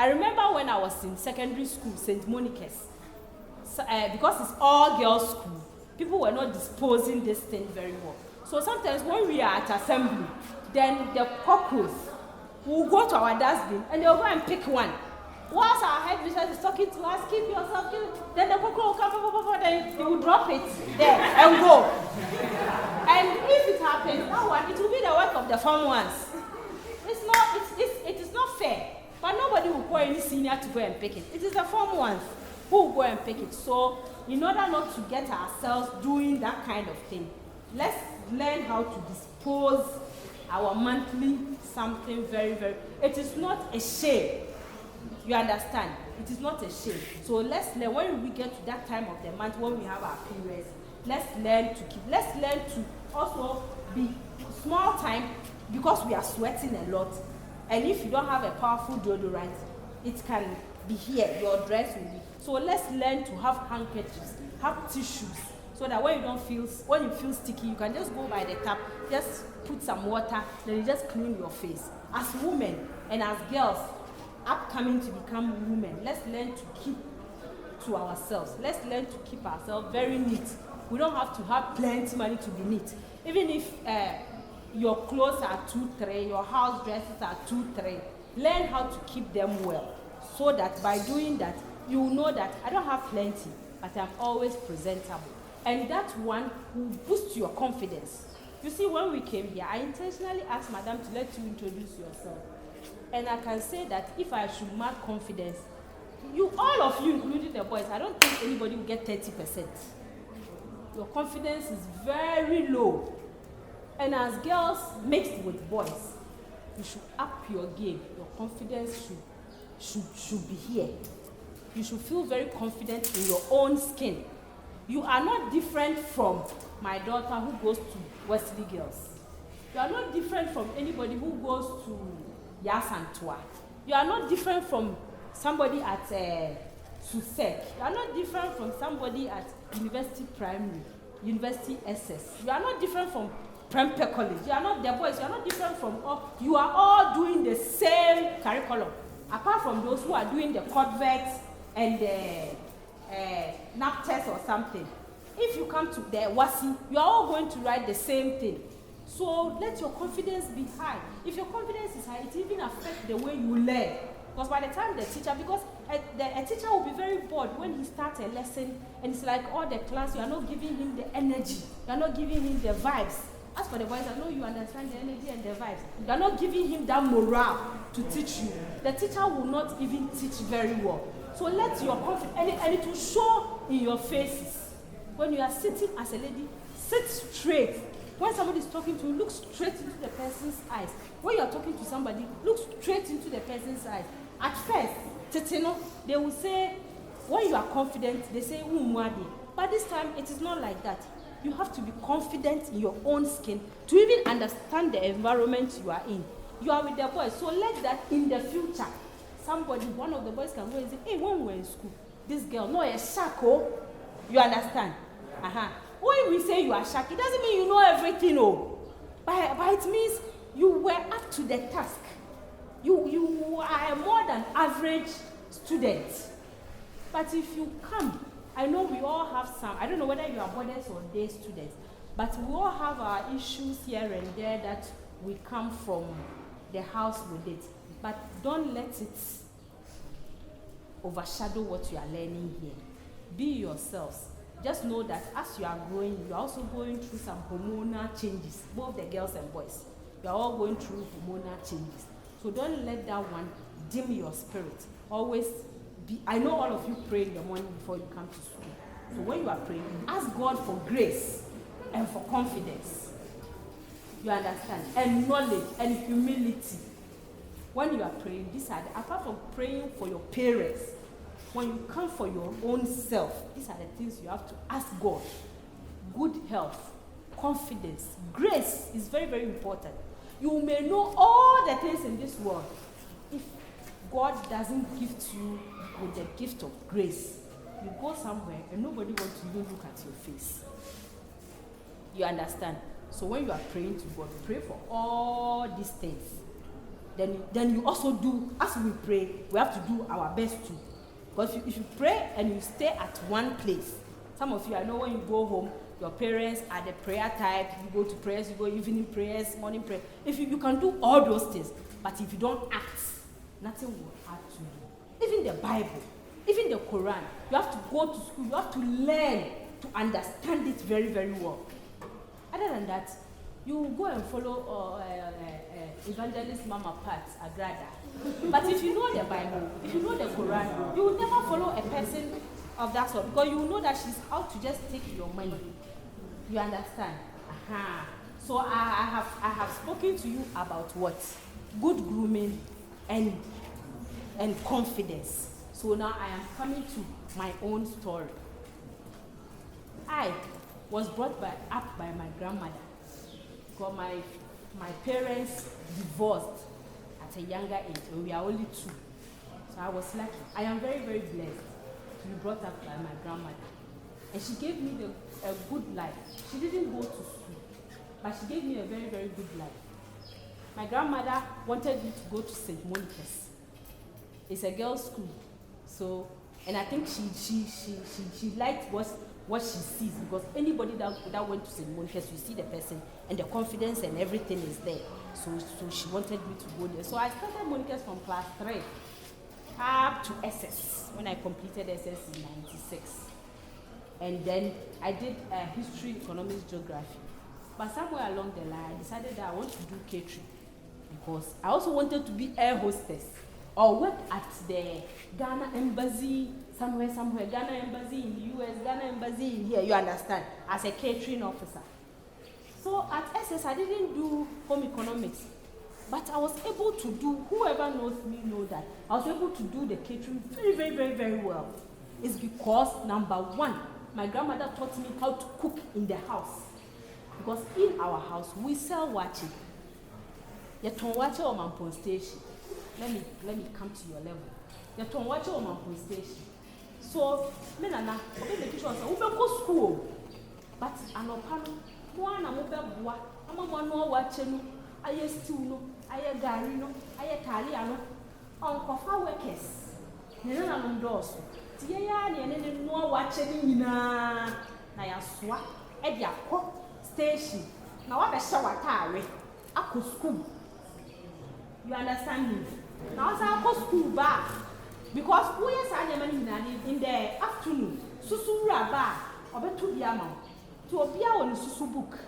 I remember when I was in secondary school, St. Monica's, so, because it's all girls school, people were not disposing this thing very well. So sometimes when we are at assembly, then the cockroach will go to our dustbin and they'll go and pick one. Whilst our head mistress is talking to us, keep yourself, then the cockroach will come, then he will drop it there and go. And if it happens, that one, it will be the work of the farm ones. It is not fair. But nobody will call any senior to go and pick it. It is the form ones who will go and pick it. So, in order not to get ourselves doing that kind of thing, let's learn how to dispose our monthly something very, very. It is not a shame. You understand? It is not a shame. So let's learn, when we get to that time of the month when we have our periods, let's learn to also be small time, because we are sweating a lot. And if you don't have a powerful deodorant, it can be here, your dress will be. So let's learn to have handkerchiefs, have tissues, so that when you feel sticky, you can just go by the tap, just put some water, then you just clean your face. As women and as girls, upcoming to become women, let's learn to keep to ourselves. Let's learn to keep ourselves very neat. We don't have to have plenty money to be neat. Even if your clothes are 2-3, your house dresses are 2-3, learn how to keep them well, so that by doing that, you know that I don't have plenty, but I'm always presentable. And that one will boost your confidence. You see, when we came here, I intentionally asked Madam to let you introduce yourself. And I can say that if I should mark confidence, all of you, including the boys, I don't think anybody will get 30%. Your confidence is very low. And as girls mixed with boys, you should up your game. Your confidence should be here. You should feel very confident in your own skin. You are not different from my daughter who goes to Wesley Girls. You are not different from anybody who goes to Yasantua. You are not different from somebody at Susek. You are not different from somebody at University Primary, University SS. You are not different from Prempeh College. You are not the boys. You are not different from all. You are all doing the same curriculum. Apart from those who are doing the Codvex and the NAPTES or something. If you come to the WASI, you are all going to write the same thing. So let your confidence be high. If your confidence is high, it even affects the way you learn. Because by the time the teacher, because a teacher will be very bored when he starts a lesson and it's like all the class, you are not giving him the energy. You are not giving him the vibes. As for the boys, I know you understand the energy and the vibes. You are not giving him that morale to teach you. The teacher will not even teach very well. So let your confidence, and it will show in your faces. When you are sitting as a lady, sit straight. When somebody is talking to you, look straight into the person's eyes. When you are talking to somebody, look straight into the person's eyes. At first, they will say, when you are confident, they say, Umwadi. But this time, it is not like that. You have to be confident in your own skin to even understand the environment you are in. You are with the boys, so let that in the future, one of the boys can go and say, hey, when we were in school, this girl, no, a shako. You understand? When we say you are shark, it doesn't mean you know everything, but it means you were up to the task. You are a more than average student. But if you come, I know we all have some, I don't know whether you are boarders or day students, but we all have our issues here and there that we come from the house with it. But don't let it overshadow what you are learning here. Be yourselves. Just know that as you are growing, you are also going through some hormonal changes, both the girls and boys. You are all going through hormonal changes. So don't let that one dim your spirit. Always be, I know all of you pray in the morning before you come to school. So when you are praying, ask God for grace and for confidence. You understand? And knowledge and humility. When you are praying, apart from praying for your parents, when you come for your own self, these are the things you have to ask God. Good health, confidence, grace is very, very important. You may know all the things in this world. If God doesn't gift you with the gift of grace, you go somewhere and nobody wants to even look at your face. You understand? So when you are praying to God, pray for all these things. then you also do, as we pray, we have to do our best too. Because if you pray and you stay at one place, some of you, I know when you go home, your parents are the prayer type, you go to prayers, you go evening prayers, morning prayer. If you can do all those things, but if you don't act, nothing will happen to you. Even the Bible, even the Quran, you have to go to school, you have to learn to understand it very, very well. Other than that, you go and follow evangelist Mama Pat Agrada. But if you know the Bible, if you know the Quran, you will never follow a person of that sort, because you will know that she's out to just take your money. You understand? So I have spoken to you about what? Good grooming and confidence. So now I am coming to my own story. I was brought up by my grandmother, because my parents divorced at a younger age, and we are only 2. So I was lucky. I am very, very blessed to be brought up by my grandmother. And she gave me a good life. She didn't go to school, but she gave me a very, very good life. My grandmother wanted me to go to St. Monica's. It's a girls' school. So, and I think she liked what she sees, because anybody that went to St. Monica's, you see the person and the confidence and everything is there. So she wanted me to go there. So I started Monica's from class 3 up to SS, when I completed SS in 96. And then I did history, economics, geography. But somewhere along the line, I decided that I want to do catering, because I also wanted to be air hostess or work at the Ghana embassy, somewhere, Ghana embassy in the US, Ghana embassy in here, you understand, as a catering officer. So at SS, I didn't do home economics, but I was able to do, whoever knows me know that, I was able to do the catering very, very, very, very well. It's because, number one, my grandmother taught me how to cook in the house. Because in our house, we sell wache. Yeton wache or mampon station. Let me come to your level. Yeton wache or mampon station. So, me nana, obe make sure say we go school. But anopano, mo na mo be boa, ama mo no wache no, aye stew no, aye gari no, aye talia no. Onkofa workers. Ne na no ndoso. Ti ye ya ne no wache ni nyina na ya soa e dia ko station. Na wa be shower tare akọ school. You understand me? Now I go school back, because we are in the afternoon. Susu raba, obetu biama. To obia on susu book.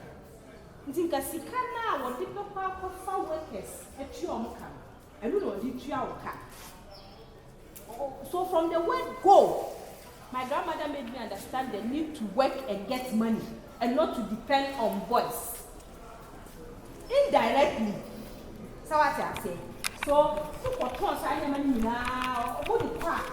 Ntinka sikana wo de papa for workers etu omuka. Enu no di tua oka. So from the word go, my grandmother made me understand the need to work and get money and not to depend on boys. Indirectly. So what I say? So, for tons, I am now. What the crap?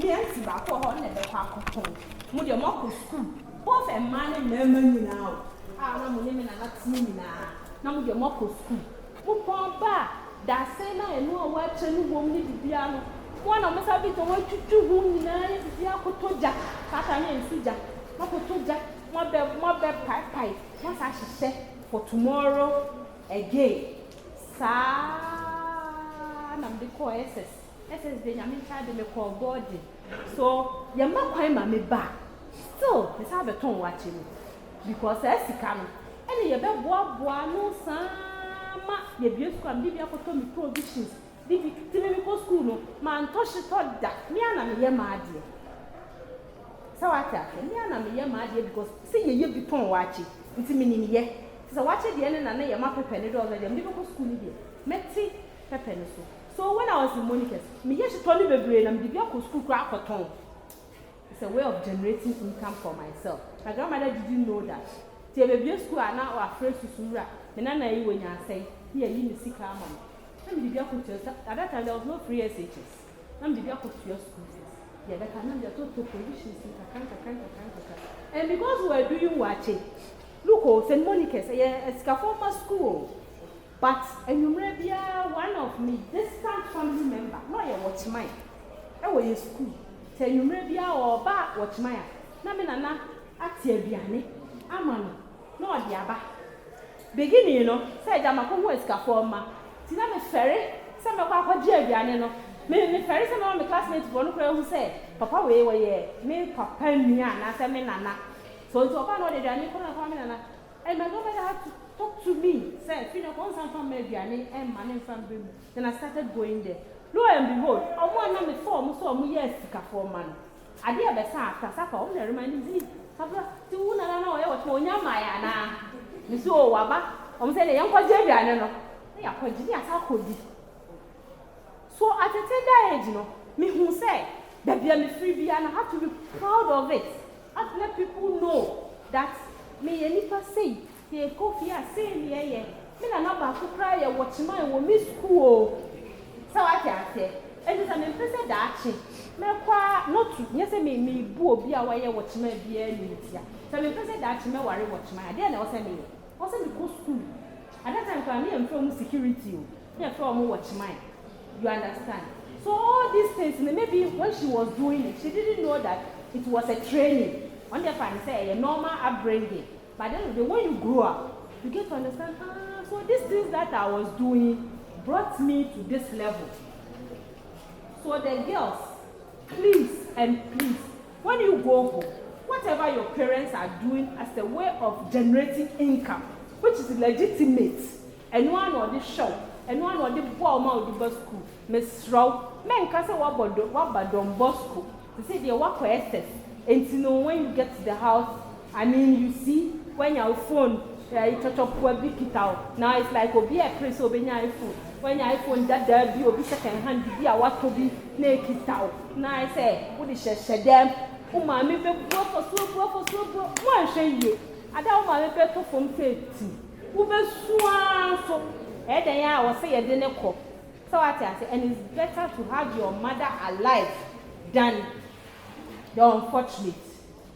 Me and Siba for her never pack of Would your mock school? Both a man and women now. I am women and not me now. Now with your mock school. Who come back? That say I know what you won't need the piano. One of us have been to want you to whom you know, the Alcoto Jack, Patani and Sija, Makoto Jack, more bed pipe. Once I should say for tomorrow again. I'm the core SS. SS, then I'm in charge of the core body. So, you're not quite my back. So, let's have a tone watching. Because as you come, and you better boa no sama, your beautiful and Bibia for me provisions. Did you go school? Man, Toshi thought that me and I'm my dear. So I tell me and I'm my dear, because see you be tone watching. It's a minute yet. So, watch it the end and I am up a penny dollar. I'm never go school here. Metsi pepper. So when I was in Monica's, me yes told me baby and the school crack for tongue. It's a way of generating income for myself. My grandmother didn't know that. The baby school are now afraid to surah. The nana you when you say, here you see car mom. I'm the at that time there was no free SHS. I'm the to your school. Yeah, that can be total provisions in and because we were doing watching, look, St. Monica's a scaffold school. But you may be one of me distant family member, not your watch mine. I was in school. Tell you may be or back watch mine. Namina at Biani, Amano, no Diaba. Beginning, you know, said I'm a homework for ma. Tiname ferry, some of our Javiano. Me ferry some of my classmates one who say, Papa, we me papa and I said, Nana. So to open all the journey, and my mother had to talk to me, said, you know, constant from Mediani and money from Brim. Then I started going there. Lo and behold, I want to form so many years to for man. I dear Bessa, Casapa, only reminding me. Papa, to one another, what more Yamaya now. Miss Waba, I'm saying a young Javiano. They are quite genius, how could be. So at a tender age, you know, me who say, that be a free and I have to be proud of it. I have to let people know that me any per se, here coffee, I say, me, me, and about to cry, watch mine will miss school. So I can say, and it's an impressive action. Me not to, yes, I me boo be away watch my beer in here. So I'm impressive that me worry watch my idea, and I was saying, also because school. At that time, I'm from security, me from watch mine. You understand? So all these things, maybe when she was doing it, she didn't know that it was a training. On the fan, say a normal upbringing. But then when you grow up, you get to understand, so these things that I was doing brought me to this level. So the girls, please and please, when you go home, whatever your parents are doing as a way of generating income, which is legitimate, and one or this show, and one or the ball mouth the Bosco, Miss Row, men can say what about Bosco. They say they work for SS. And you know, when you get to the house, I mean, you see, when your phone, you touch up a big it out. Now it's like, be a press over your iPhone. When your iPhone that there be a second hand, be a what to be naked out. Now I say, what is she them? Oh, my, maybe go for so, one shame you. I don't want to better from 30. Who be swan so. And then I was say a dinner cup. So I say, and it's better to have your mother alive than the unfortunate.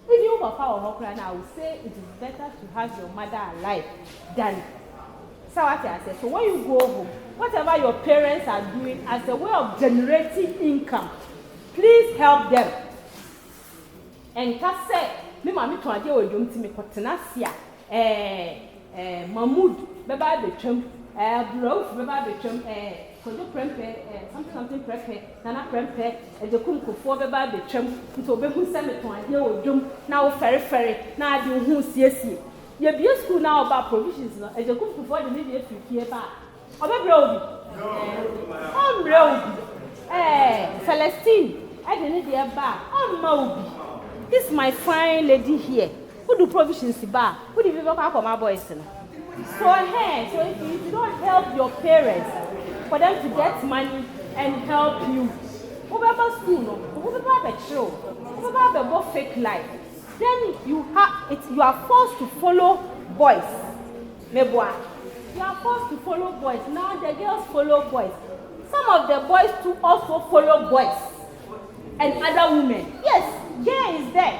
If you were power or I would say it is better to have your mother alive than. So I say, so when you go home, whatever your parents are doing as a way of generating income, please help them. And can say, me mami to aje o yom ti me kotenasia Mahmoud beba be twem Brof beba be twem kojo prempe something prempe nana prempe ejekum kofo beba be twem nto obehu se me to aje o yom na wo ferry na ade hu siesie ye bia school na oba provisions no ejekum kofo de me bia fifie ba obebre obi ombre obi Celestine ade ne de ba omma obi. This is my fine lady here. Who do provisions bar? Who do people call my boys? So if you don't help your parents for them to get money and help you, who school, who have a fake life, then you are forced to follow boys. You are forced to follow boys. Now the girls follow boys. Some of the boys too also follow boys and other women. Yes. Yeah, is there.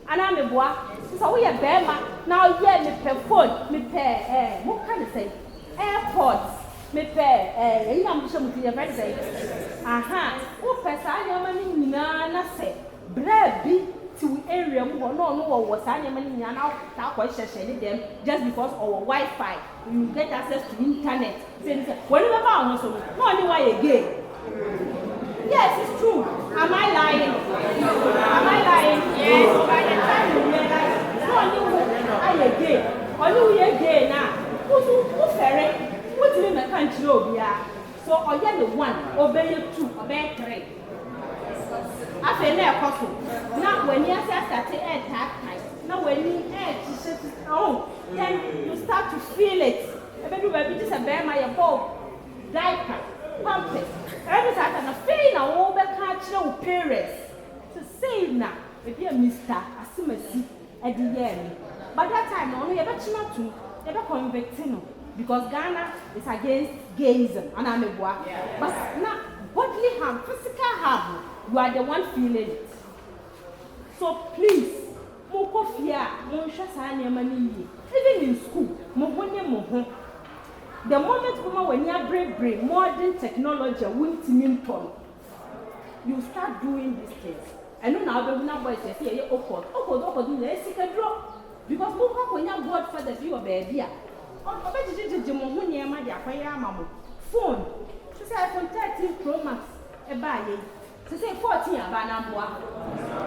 And I'm a boy. So we are Bema. Now, yeah, me pay phone, me pay, what can I say? Airports, me pay, I'm sure you very say. Aha, who pass I am Nana say, Brabby to area who no was I am now, that was them just because our Wi Fi, you get access to internet. Whatever I want to know, no, why again. Yes, it's true. Am I lying? Yes. By the time you realize, no, only we again now. Who's ferret? What's in the country over here? So, I get the one, obey two, obey three. I feel near possible. Now, when you start to add time, now when you add to then you start to feel it. Everybody just a bear my ball, diaper, pumping. Every time I feel now, all the cultural parents to say now, if you're Mr. Asimasi at the end. By that time, only a better not to ever convicting because Ghana is against gayism and I'm a boy. But not bodily harm, physical harm, you are the one feeling it. So please, Mokofia, even in school, Mohone. The moment when you bring modern technology, you start doing these things. And now the boys say, "Yeah, awkward, you drop because when you God for the view of baby, phone. iPhone 13 Pro Max e buy ye. Say 14 aba na mboa.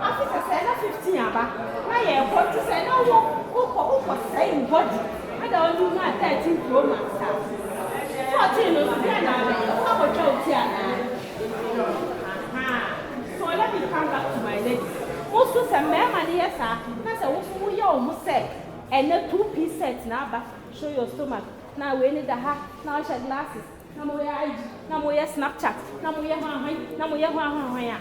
After say na 15 aba. Na ye what to say na wo say body. I don't do na 13 Pro Max. 14 no say na be. How go try to So let me come back to my lady. Also say me man yes sir. Na say wo ye o mo say and a 2-piece set na aba. Show your stomach. Now we need the hat. Now she glasses. Now we are IG. Now we are Snapchat. Now we are now we are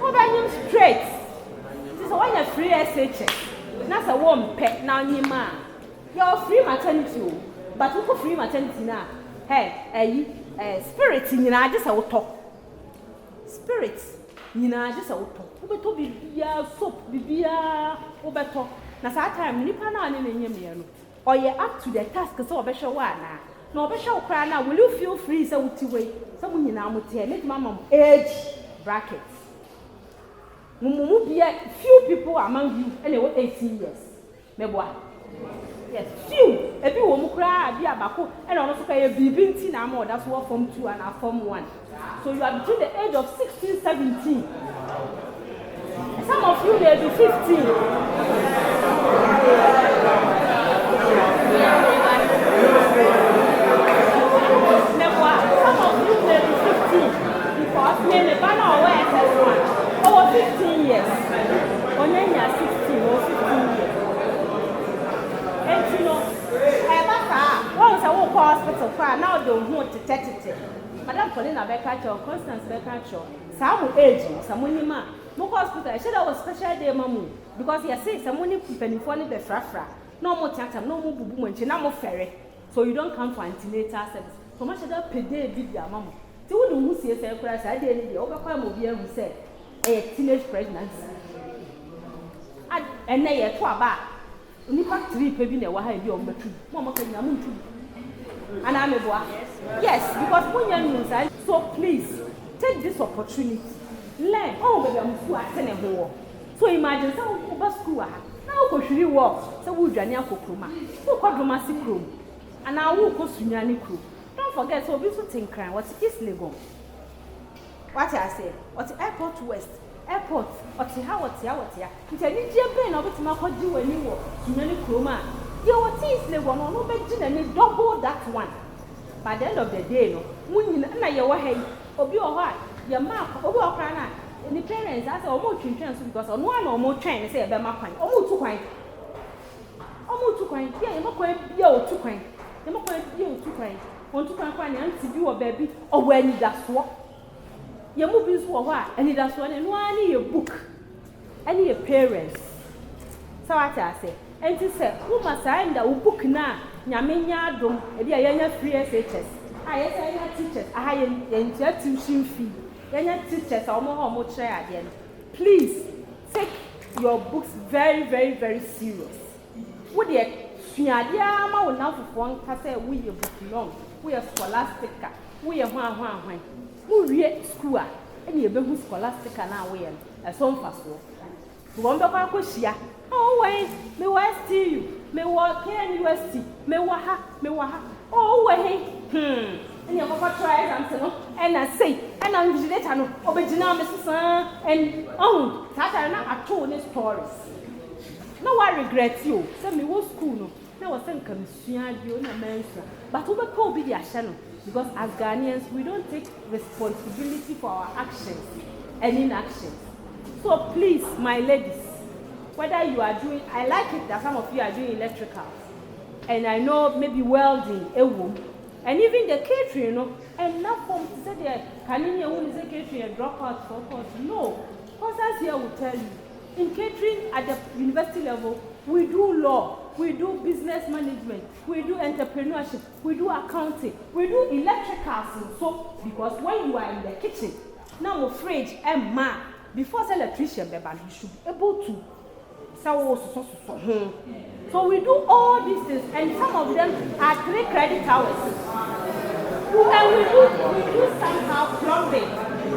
Obeying straight. This is why you're free SHS. That's a warm pet now, Nima. You're free maternity, but who free maternity now? Hey, spirit in your just a talk. Spirits, you know, just a talk. Obeto bibia soap, bibia obeto. Na saa time nipa na ane nenye me no. Oye up to the task so obehwe wa na. Na obehwe okra na will you feel free say wuti we. Say mu nyina amote make mama age bracket. Mumu bia few people among you ene 18 years. Meboa. Yes, few. Ebi wo mu kra bia bako ene ono so kay bibi nti na ma oda so form 2 and form 1. So you are between the age of 16, 17. Some of you may be 15. Some of you may be 15 because many banner away as one over 15 years. Or then you are 16 or 15 years. And you know, once I walk hospital, now don't want to touch it. Madam Paulina Beccacho, Constance Beccacho, some age, some women. No hospital, I said I was special day, mamu, because he said some money penny for the frafra. No more chance, no more boo and no more ferry. So you don't come for antenatal service. So much of that per day, big mamma. So who sees a crash, I did the overcome of you who said a teenage pregnancy. And they are 2 bar. Only 3 pebble a while you on the two. Mamma can yamun too. And I'm a boy. Yes, because when you're news, so please take this opportunity. Learn. Oh, baby, I'm so attending home. So imagine some Bosco. Now go should walk. So we journey up Kroma. Who called Romasi Chrome? And now who goes to Sunyani Crew? Don't forget, so we should think crime. What's East Legon? What I say? What's Airport West? Airport. What's here? It's a little brain of it. Marco do when you walk. Sunyani Kroma. You what East Legon? No better than double that one. By the end of the day, no. When you know your way, or be all right. Your map, over Crana, and the parents ask almost children because on one or more train say about my point, almost 2 coins. Almost 2 coins, yeah, you're not going to be 2 coins. You're not going to be 2 coins. Want to find and to do a baby or when you that's what you're moving to a while, and that's one and one in your book, any your parents. So I say, and to say, who must sign the book now? Yaminya dom, and the free SHS. I have teachers, I have tuition fee. Teachers are more share again. Please take your books very, very, very serious. Would you Fiadiama will now perform Cassa, we your book long, we are scholastica, we are one. Who read school, and you be scholastica now, we are a song fast. One of our Kushia. Oh, wait, may I steal you, may walk here in UST, may waha. Oh, wait, and your papa tries and I say, and I'm the original Mrs. And oh, that are not at all in stories. No, I regret you. Send me what school. No, there was some concern you in America, but over call be their channel because as Ghanaians, we don't take responsibility for our actions and inactions. So please, my ladies, whether you are doing, I like it that some of you are doing electrical, and I know maybe welding, and even the catering, you know, and not from to say that can you only say catering a dropout for course? No, Constance here will tell you. In catering at the university level, we do law, we do business management, we do entrepreneurship, we do accounting, we do electricals. So because when you are in the kitchen, now fridge and ma, before the electrician, you should be able to. So we do all these things, and some of them are 3 credit hours. And we do somehow plumbing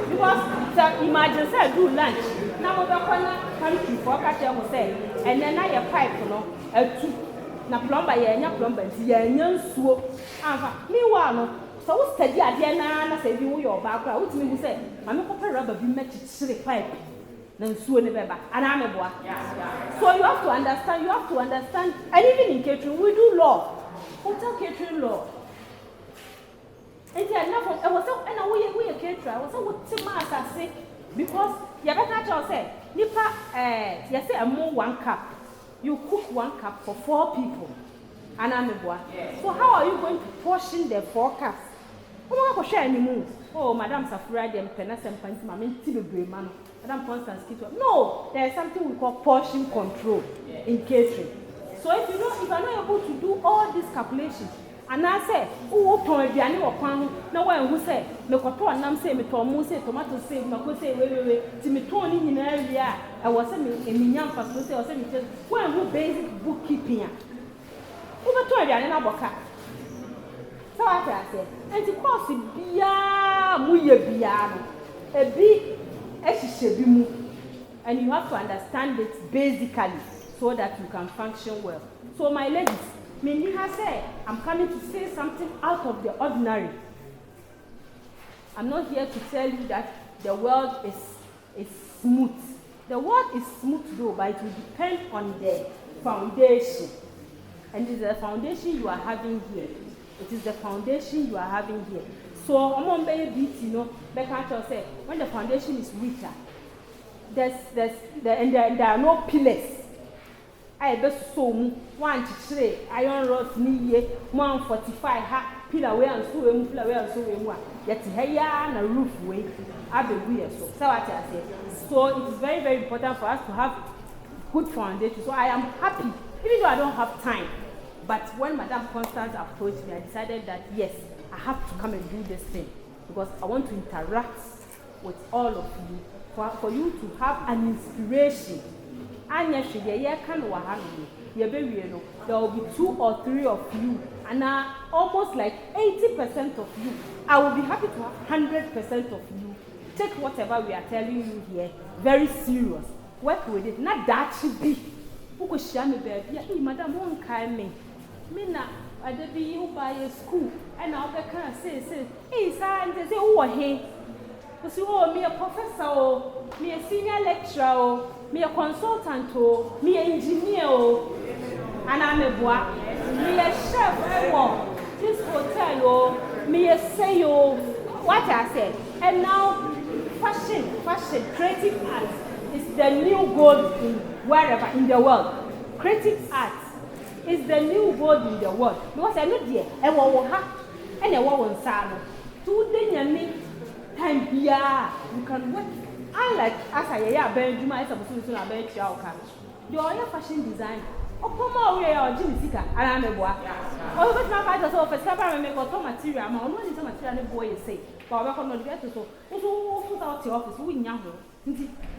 because the emergency I do lunch. Now we are country for catcher will say, and then I a pipe, you know, a 2. Now plumber, yeah, plumber, yeah, Meanwhile, no, so what's the idea now? I say, you your background. What do you say? I'm a copper rubber, you met it to the pipe. Then soon, and I'm a boy. So you have to understand, and even in catering, we do law. Hotel catering law. And enough of, I was so, and we a caterer. I was so, what's the matter? Say, because you better say, Nipa, you say, more 1 cup. You cook 1 cup for 4 people. And I'm a boy. So how are you going to portion the 4 cups? Oh, Madame Safura, them penas and pantima, I mean, man. Madame Constance Kitwa. No, there is something we call portion control in catering. So if you are not able to do all these calculations, and I say, oh, Tomiani or Pano, no one who say, Mekoto and Nam say, Metomo say, tomato say, Mako say, wait, Timitoni in area, I was saying in Minyam Pasco or saying, when who basic bookkeeping. Over Tomiani Aboka. So I say, and to course it be a big. And you have to understand it basically so that you can function well. So my ladies, Mindy said, I'm coming to say something out of the ordinary. I'm not here to tell you that the world is smooth. The world is smooth though, but it will depend on the foundation. And it is the foundation you are having here. It is the foundation you are having here. So, I'm baby, you know, Becca say, when the foundation is weaker, there are no pillars. I best so 1 to 3 iron rods, me 145 pillar way and so yet here and a roof way. I be weird. So what I say. So it is very, very important for us to have good foundation. So I am happy, even though I don't have time. But when Madame Constance approached me, I decided that yes, I have to come and do this thing because I want to interact with all of you for you to have an inspiration. And yes, there will be 2 or 3 of you, and almost like 80% of you. I will be happy to have 100% of you. Take whatever we are telling you here very serious. Work with it. Not that should be. Who could share me, baby? Madam, won't kind me. Mina, I did be you by a school, and I'll be kind of say, hey, sir, and they say, oh, hey. Because you owe me a professor, me a senior lecturer, me a consultant, me an engineer, and I'm a boy, me a chef, this hotel, me a sayo, what I said. And now, fashion, creative art is the new gold in wherever in the world. Creative art is the new gold in the world. Because I know there, I will have, and I won't say, 2 days, time here, you can work. Unlike as I am very much supposed to be your fashion design. Oh, come on, we are Jimmy and I'm a boy. Oh, but my father's office, I make auto material. I'm only some material boy say. But I cannot get to so. Also, put out the office, we young.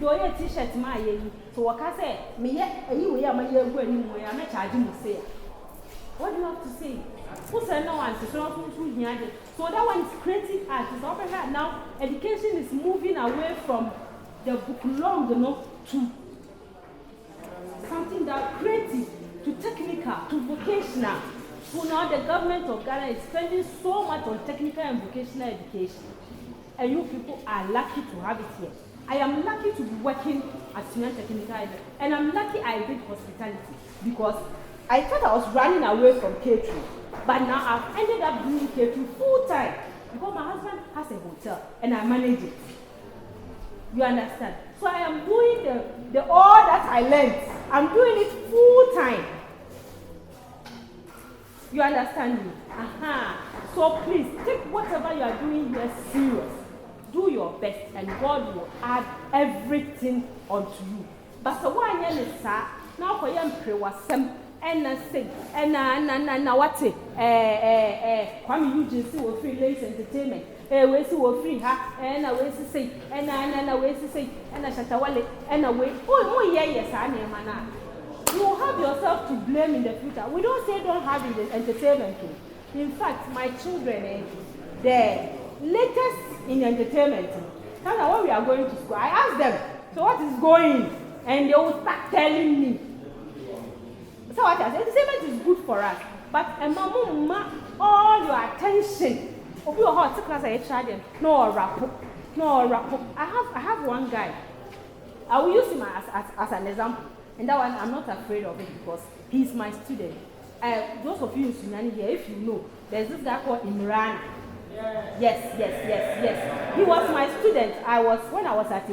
Your t-shirt, my so what I say, me yet, and you are my year when I'm not charging you say. What do you have to say? Who said no one to so that one is creative art. It's over here now. Education is moving away from the book long, to something that creative, to technical, to vocational. So now the government of Ghana is spending so much on technical and vocational education. And you people are lucky to have it here. I am lucky to be working at senior technical, and I'm lucky I did hospitality because I thought I was running away from catering, but now I've ended up doing catering full time because my husband has a hotel and I manage it. You understand? So I am doing the all that I learned. I'm doing it full time. You understand me? So please take whatever you are doing here serious. Do your best, and God will add everything onto you. But so why is now for young pray was some. And I say, and what Kwame Eugene will free ladies entertainment. We see will free her, and I will say, and I will say, and I shall wallet, and away. Oh, yes, I am. You will have yourself to blame in the future. We don't say don't have it in entertainment. In fact, my children, the latest in entertainment. Now, when we are going to school, I ask them, so what is going? And they will start telling me. So what I say, entertainment is good for us. But a mama, all your attention. Of your heart to class, I tried them. No rap. I have one guy. I will use him as an example. And that one, I'm not afraid of it because he's my student. Those of you in Sunyani here, if you know, there's this guy called Imran. Yes. He was my student. When I was at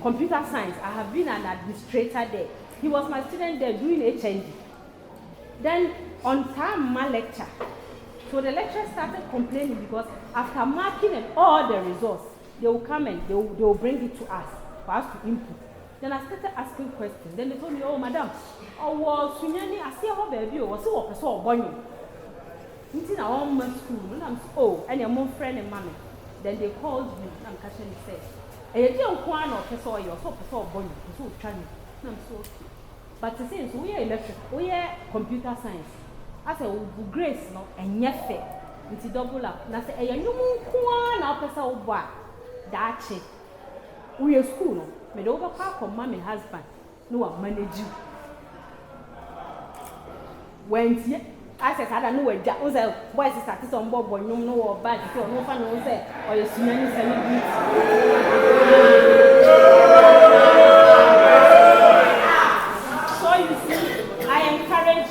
computer science, I have been an administrator there. He was my student there doing HND. Then on time, my lecture. So the lecturer started complaining because after marking and all the results, they will come and they will bring it to us for us to input. Then I started asking questions. Then they told me, oh, madam, Sunyani, I see how baby was so bonny. Until I went to school, and I'm and your mom friend and mommy. Then they called me, and I'm catching the say, and you don't want to so you're so bonny, so trying. And I'm so okay. But the thing is, we are electric, we are computer science. I said, grace, no, and yet fair. It's double up. And I said, you know, now person over that chick. We are school, no, made over park for mom and husband. No one manage you. When I said, I don't know what that was. Why is it started on Bob or no or bad? If you're no fan of that, or you're swimming celebrity. So you see, I encourage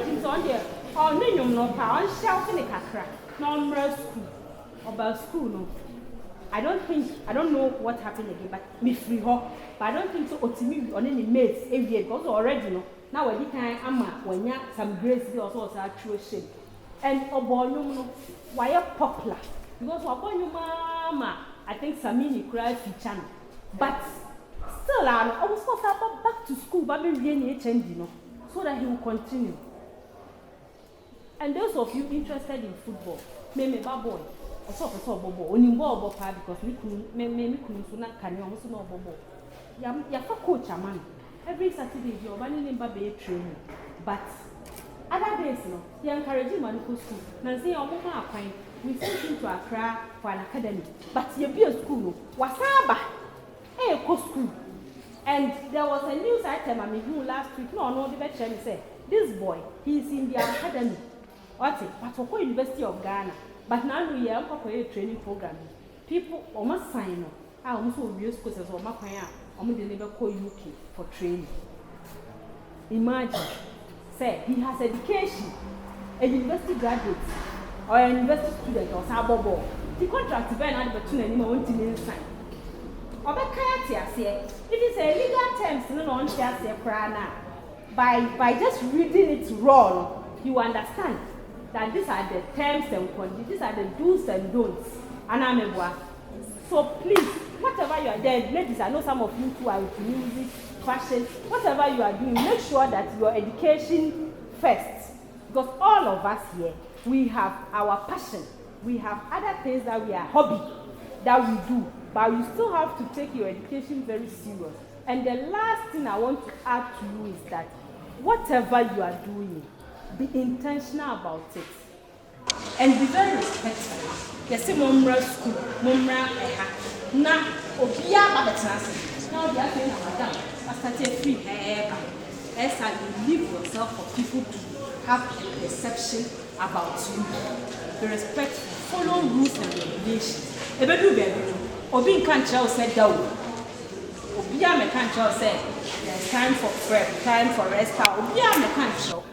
him to on there. Oh, no, you're not power. I'm shouting a crack. No, school. About school, no. I don't know what happened again, but me free her. But I don't think so. Otimi on any mates every year because already, no. Now when you can when you some grace also true shape. And Obonum no why popular? Because Obonum mama, I think Samini cry feature. But still I was supposed to go back to school, but we really change, you know, so that he will continue. And those of you interested in football, me boy, I saw bobo, only bobo because me couldn't so not can you also know bobo. Ya for coach a man. Every Saturday, you're running in Baby training. But other days, no, you encourage him to go to school. Nancy, your mama, we sent him to Accra for an academy. But you be a school, Wasaba, go school. And there was a news item I mean last week. No, the veteran said, this boy, he's in the academy. What's it? But for University of Ghana. But now we are a training program. People almost sign up. I almost will use schools as well. I'm going to call UK for training. Imagine, say he has education, a university graduate, or a university student, or Sabobo. The contract is very hard, but you want to sign. Or if it's a legal terms, no one shares their prana. By just reading it raw, you understand that these are the terms and conditions, these are the do's and don'ts. So please, whatever you are there, ladies, I know some of you too are into music, fashion, whatever you are doing, make sure that your education first. Because all of us here, we have our passion. We have other things that we are hobby that we do. But you still have to take your education very serious. And the last thing I want to add to you is that whatever you are doing, be intentional about it. And be very respectful. Yes, Mumra school, Mumra na Obia Babatas. Now they are saying, Madam, I started free hair. As you leave yourself for people to have a perception about you. Be respectful, follow rules and regulations. Ebedu baby, Obi can't tell said down. Obia me can't tell said there's time for prep, time for rest. Obia me can't tell.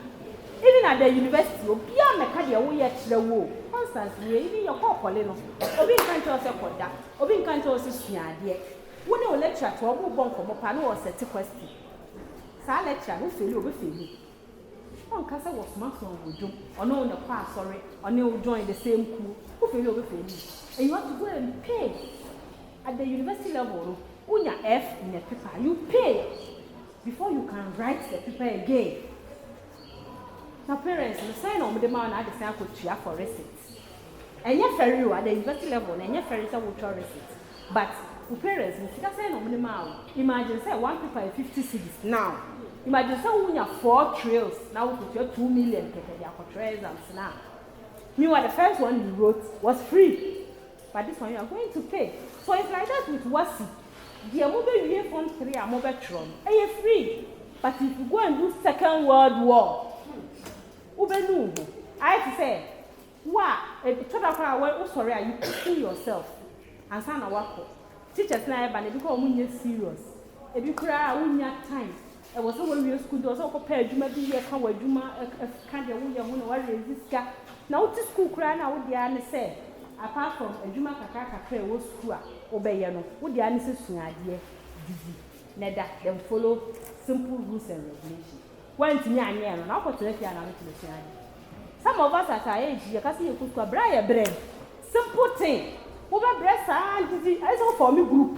Even at the university, Obia me can't tell yet the war. Constantly, even your call Polino. Obi can't tell say for that. Obi can't tell say yet. When you lecture to Obu Bonko Mopano or set a question. Sa lecture, who feel you, feel you. On Casa was Maxwell would do, or no, the class, sorry, or no, join the same crew. Who feel you, feel you. And you have to go and pay at the university level. When you F in the paper, you pay before you can write the paper again. Now, parents, the sign on the man at the same could cheer for receipts. And yet, ferry at the university level, and yet, ferries are with your receipts. But parents, if you sign on the man, imagine say one paper is 50 cities now. Imagine say when you have 4 trails, now we put your 2 million trails and now. Meanwhile, the first one you wrote was free. But this one you are going to pay. So it's like that with Wasi. The mobile year from 3 are mobile tron. And you're free. But if you go and do Second World War, Ubenu. I have to say, wow, oh sorry, are you pushing yourself? And son of wako. Teachers now, but they become serious. If you cry, I wouldn't have time. I was over your school, there was all prepared. You might be here, come with Juma, can't you? What is this guy? Now, to school cry now, what the Anna said. Apart from a Juma Kaka, was school, obey you know, what the Anna says, idea, Neda, then follow simple rules and regulations. When to me, I am an opportunity and I'm to the side. Some of us at our age, you can see you cook a briar bread. Simple thing. Over breast and disease, as all for me group.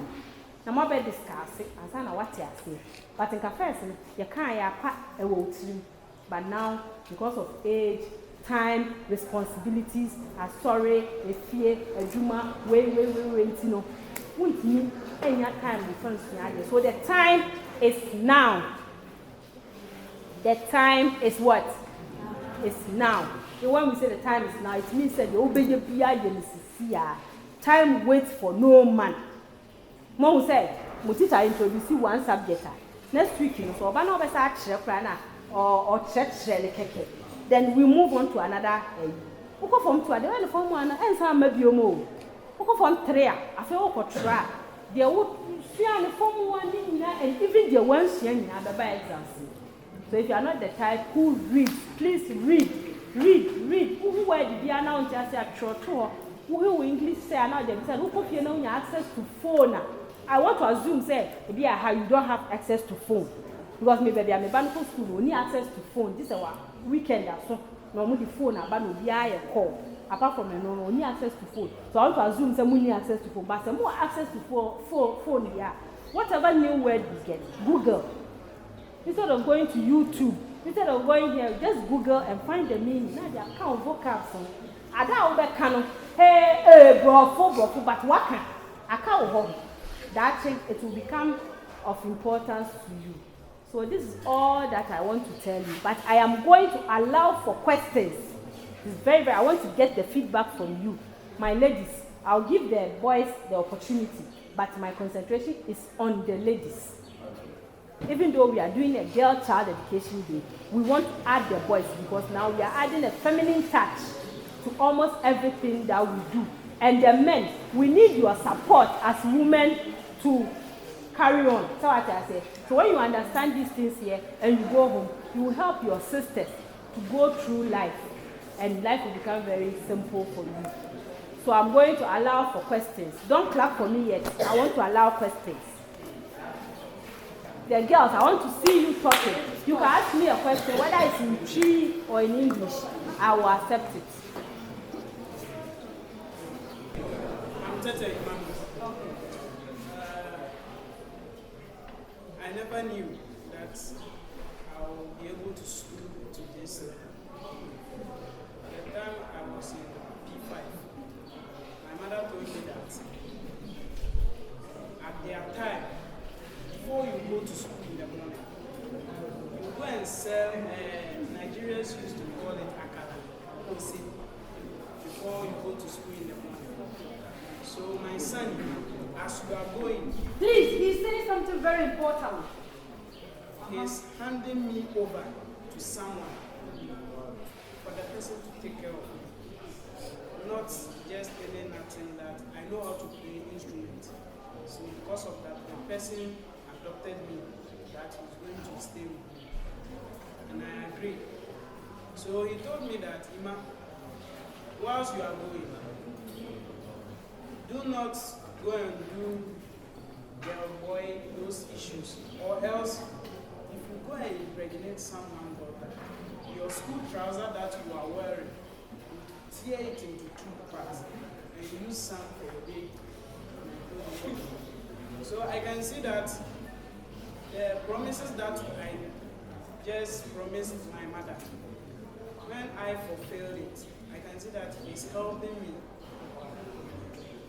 Now, my bed discuss it, and I know what you say. But in confessing, you can't pack a wool too. But now, because of age, time, responsibilities, a sorry, a fear, a juma, wait, you know. Won't need any time difference. So the time is now. The time is what? It's now. So when we say the time is now, it means that you obey your PI. Time waits for no man. Mom said, Mutita introduce one subject. Next week, you so Bano Besa or church. Then we move on to another. Oko from two, the form one, and some maybe more. Oko from three, I feel for try. There would see on the form one, and even the ones here in the exams. So if you are not the type who reads, please read. Who were the announced just a short tour? Who English say now themselves? Who copy now your access to phone? I want to assume say how you don't have access to phone because maybe they are a bank school only access to phone. This is our weekend so normally the phone about no be a call. Apart from no only access to phone. So I want to assume some only access to phone, but some more access to phone here. Whatever new word we get, Google. Instead of going to YouTube, instead of going here, just Google and find the meaning. Now they account vocab. I don't know hey, bro, but what can I can't hold that thing? It will become of importance to you. So this is all that I want to tell you. But I am going to allow for questions. It's very. I want to get the feedback from you, my ladies. I'll give the boys the opportunity, but my concentration is on the ladies. Even though we are doing a girl child education day, we want to add the boys because now we are adding a feminine touch to almost everything that we do. And the men, we need your support as women to carry on. So what I say. So when you understand these things here and you go home, you will help your sisters to go through life. And life will become very simple for you. So I'm going to allow for questions. Don't clap for me yet. I want to allow questions. The girls, I want to see you talking. You can ask me a question, whether it's in Tree or in English. I will accept it. I'm Tete. I never knew that I would be able to school to this level. At the time I was in P5, my mother told me that at their time, before you go to school in the morning, you go and sell, Nigerians used to call it akara, before you go to school in the morning. So my son, as you are going, please, he's saying something very important. He's handing me over to someone for the person to take care of me. Not just any nothing that I know how to play instrument. So because of that, the person adopted me that he's going to stay with me. And I agreed. So he told me that, Ima, whilst you are going, do not go and do girl boy those issues, or else if you go and impregnate someone's daughter, your school trouser that you are wearing, you tear it into two parts and you use some for a wig. So I can see that the promises that I just promised my mother, when I fulfilled it, I can see that it's helping me.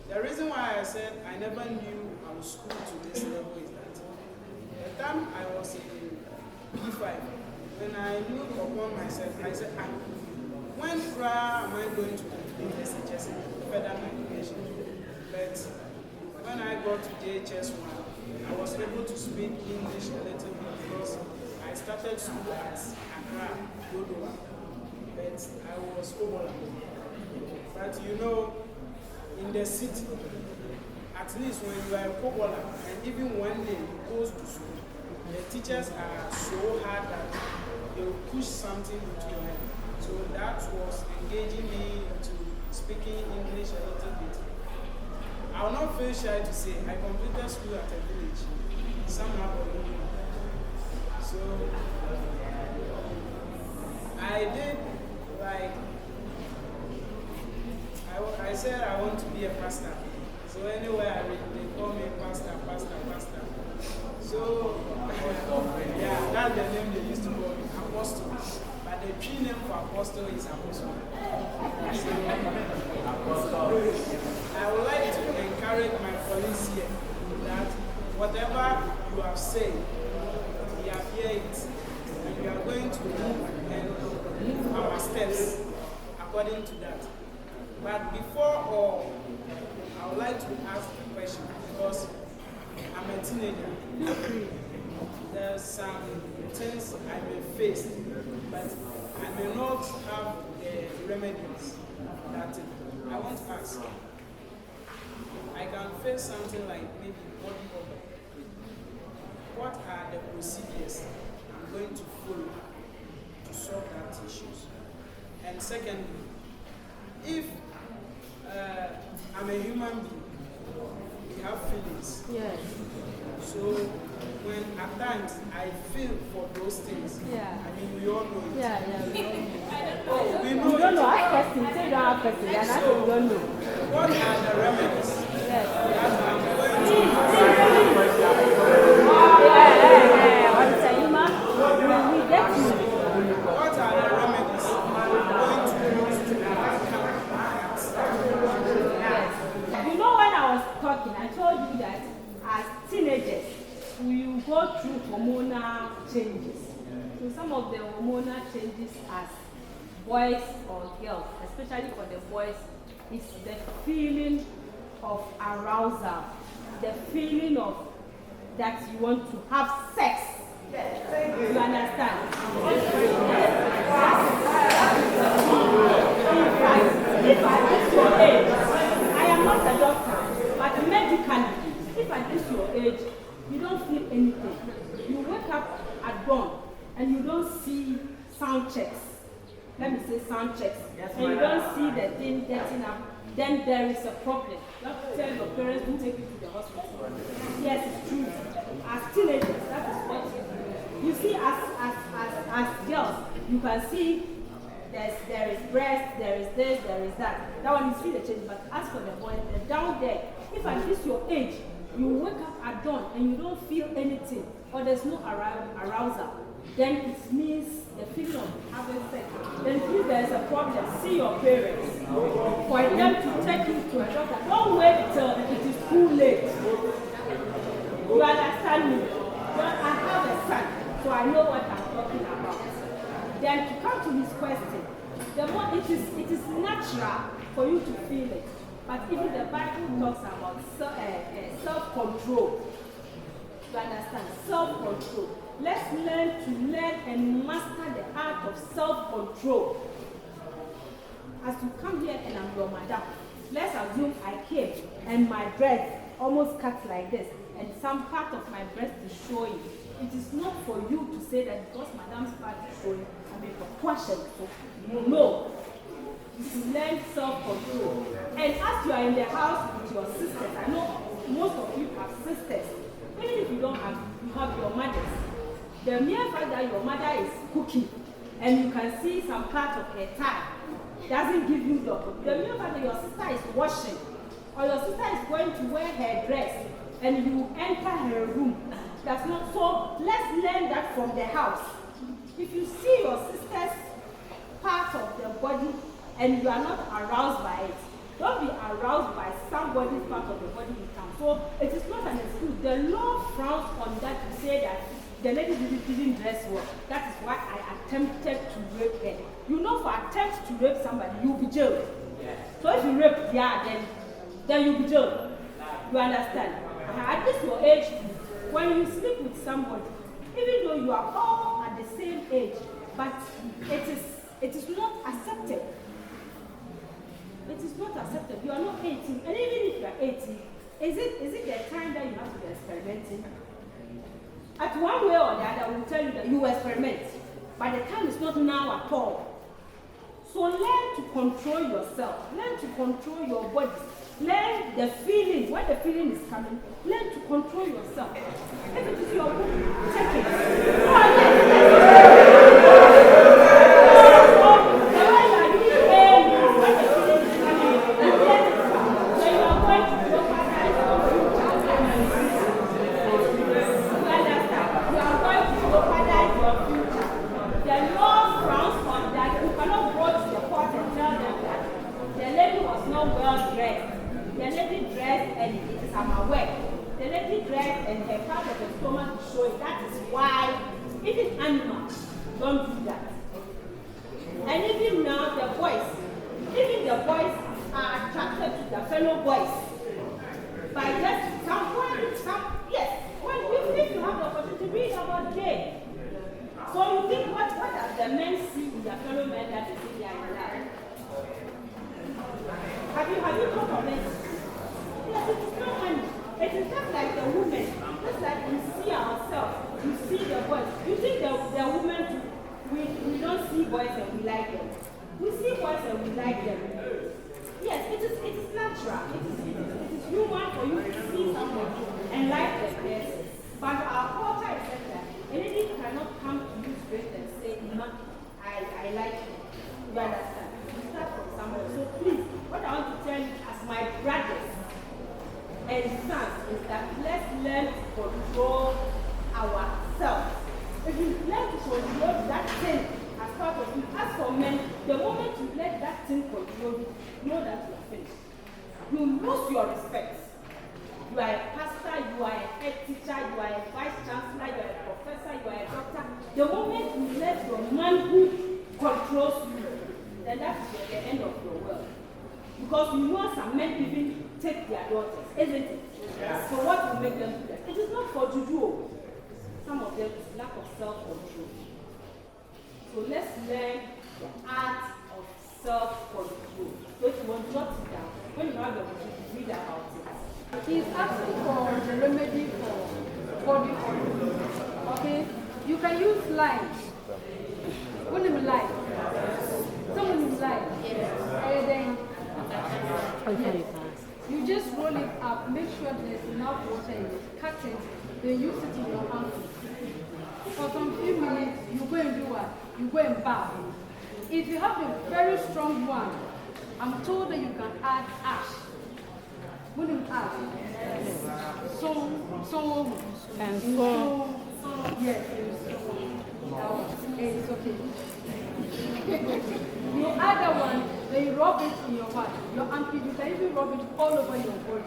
The reason why I said I never knew I would school to this level is that the time I was in P5, when I looked upon myself, I said, when am I going to complete this HSC, further my education? But when I got to JHS1, I was able to speak English a little bit because I started school at Accra, Dodowa. but I was Obola. But you know, in the city, at least when you are a Obola, and even one day you go to school, the teachers are so hard that they will push something into your head. So that was engaging me into speaking English a little bit. I will not feel shy to say I completed school at a village, somehow or another. So I did like I said I want to be a pastor. So anywhere I read, they call me pastor. So yeah, that's the name they used to call me, apostle. But the true name for apostle is apostle. I would like to encourage my colleagues here that whatever you have said, we have heard it, and we are going to move our steps according to that. But before all, I would like to ask a question because I'm a teenager. There's some things I may face, but I may not have the remedies that I want to ask. I can face something like maybe body odor. What are the procedures I'm going to follow to solve that issues? And secondly, if I'm a human being, we have feelings. Yes. So when at times I feel for those things, Yeah. I mean we all know it. Yeah, we don't know. Oh, we know You don't it. know. Ask question. Say you don't have question. And I say you don't know. What are the remedies Yes. that I'm going to What is it, Ima? We get you. what are the remedies I'm going to use to overcome that? Yes. You know, when I was talking, I told you that as teenagers, we go through hormonal changes. So some of the hormonal changes as boys or girls, especially for the boys, is the feeling of arousal, the feeling of that you want to have sex. You understand? If I guess your age, I am not a doctor, but medically, if I guess your age, you don't feel anything. You wake up at dawn and you don't see sound checks. Let me say sound checks. And you don't see the thing getting up. Then there is a problem. You have to tell your parents to take you to the hospital. Yes, it's true. As teenagers, that is what you see. As girls, you can see there is breast, there is this, there is that. That one you see the change. But as for the boys, they're down there. If at least your age, you wake up at dawn and you don't feel anything, or there's no arousal, then it means the feeling of having sex. Then if there's a problem, see your parents. For them to take you to a doctor. Don't wait till it is too late. You understand me? But I have a son, so I know what I'm talking about. Then to come to his question, the more it is natural for you to feel it. But even the Bible talks about self-control. You understand? Self-control. Let's learn and master the art of self-control. As you come here and I'm your madam, let's assume I came and my breast almost cut like this and some part of my breast is showing. It is not for you to say that because madam's part is showing, I mean for question. So, no. You learn self-control. And as you are in the house with your sisters, I know most of you have sisters. Even if you don't have, you have your mothers. The mere fact that your mother is cooking and you can see some part of her thigh doesn't give you the mere fact that your sister is washing or your sister is going to wear her dress and you enter her room. That's not so. Let's learn that from the house. If you see your sister's part of the body and you are not aroused by it, don't be aroused by somebody's part of the body in town. So it is not an excuse. The law frowns on that to say that the lady didn't dress well. That is why I attempted to rape her. You know, for attempt to rape somebody, you'll be jailed. So if you rape, then you'll be jailed. You understand? At this your age, when you sleep with somebody, even though you are all at the same age, but it is It is not accepted. It is not accepted. You are not 18. And even if you are 18, is it the time that you have to be experimenting? At one way or the other, we will tell you that you experiment. But the time is not now at all. So learn to control yourself. Learn to control your body. Learn the feeling. When the feeling is coming, learn to control yourself. If it is your book, take it. Oh, and her part of the stomach is showing. That is why even animals don't do that. And even now the boys are attracted to their fellow boys by just yes. If you have the opportunity to read about gay. So you think what does the men see in their fellow men that they see they are in love? Have you thought of it? Yes, it is not funny. It is just like the women. Just like we see ourselves, you see the boys. You think the women, we don't see boys and we like them. We see boys and we like them. Yes, it is natural. It is human for you to see someone and like them. Yes. But our culture is such that a lady cannot come to you straight and say, "Ma, I like you." You understand? You start from somewhere. So please, what I want to tell you as my brothers and sons is that let's learn to control ourselves. If you learn to control that thing as part of you, as for men, the moment you let that thing control you, know that you are finished. You lose your respect. You are a pastor, you are a head teacher, you are a vice chancellor, you are a professor, you are a doctor. The moment you let your manhood controls you, then that is the end of your world. Because you know some men even take their daughters, isn't it? Yeah. So what will make them do that? It is not for juju. Some of them is lack of self-control. So let's learn the art of self-control. So if you want to jot it down, when you have the opportunity, read about it. He's asking for the remedy for body odor. Okay? You can use lime. When you like, someone is like, and then you just roll it up, make sure there's enough water in it, cut it, then use it in your hand. For some few minutes, you go and do what? You go and bath. If you have a very strong one, I'm told that you can add ash. When you add, yes, it's okay. You add that one, then you rub it in your body, your armpit. You can even rub it all over your body.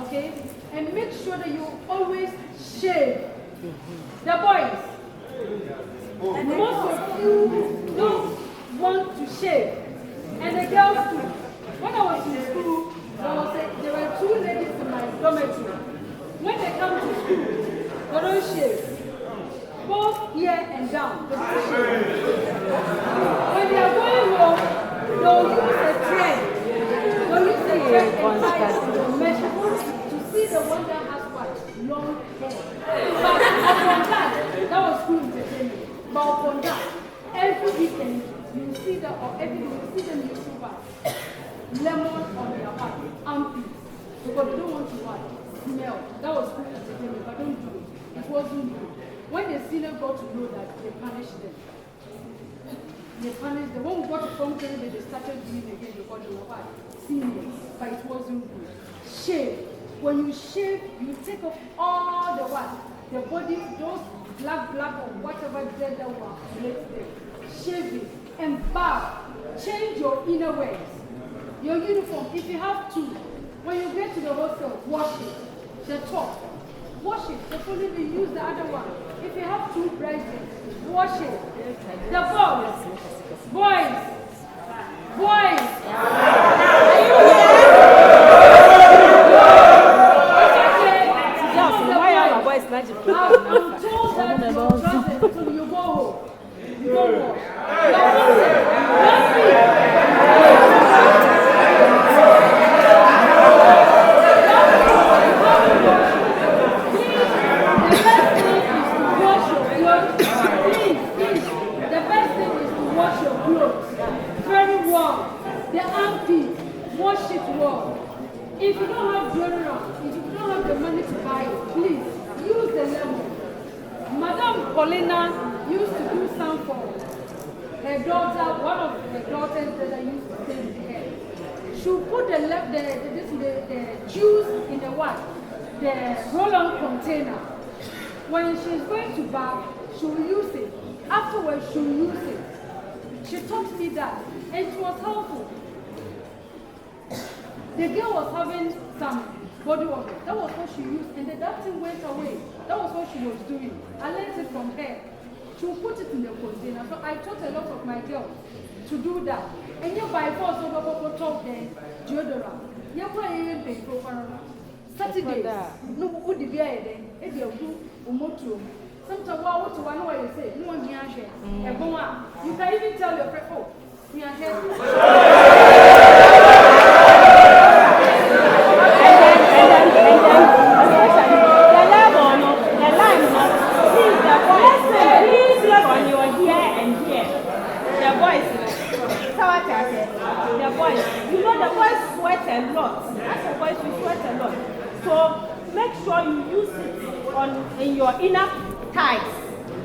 Okay? And make sure that you always shave. The boys, and most of you don't want to shave. And the girls too. When I was in school, there were two ladies in my dormitory. When they come to school, they don't shave. Both here and down. They don't shave. When they are going home, they'll use a thread. They'll use a thread and tie it to measure to see the one that has what? Long hair. But upon that was school entertainment. But upon that, every weekend you see that, or every day you see them using what? Lemon on their back, armpits. Because they don't want to what? Smell. That was school entertainment, but don't do it. It wasn't good. When the senior got to know that, they punished them. They punished them. When we got to function, they started doing it again because they were what? Seniors. But it wasn't good. Shave. When you shave, you take off all the what? The body, those black or whatever dead that were left there. Shave it and bath. Change your inner wears. Your uniform, if you have two, when you get to the hostel, wash it. The top, wash it. The following day, use the other one. If you have two bridesmaids, wash it. The boys. I'm told that you go home. You don't wash. don't have deodorant, if you don't have the money to buy it, please use the lemon. Madam Paulina used to do some for her daughter, one of her daughters that I used to stay with her. She would put the juice in the what? The roll-on container. When she's going to bath, she will use it. Afterwards, she will use it. She taught me that, and it was helpful. The girl was having some body water. That was what she used, and then that thing went away. That was what she was doing. I learned it from her. She will put it in the container. So I taught a lot of my girls to do that. And you by force over talk then deodorant. You pay Saturday. No, would be then? If you do umotu. Sometimes what to one way you say, no one here. You can even tell your friend, oh, we are here. You know the boys sweat a lot. That's the boys we sweat a lot. So make sure you use it in your inner thighs.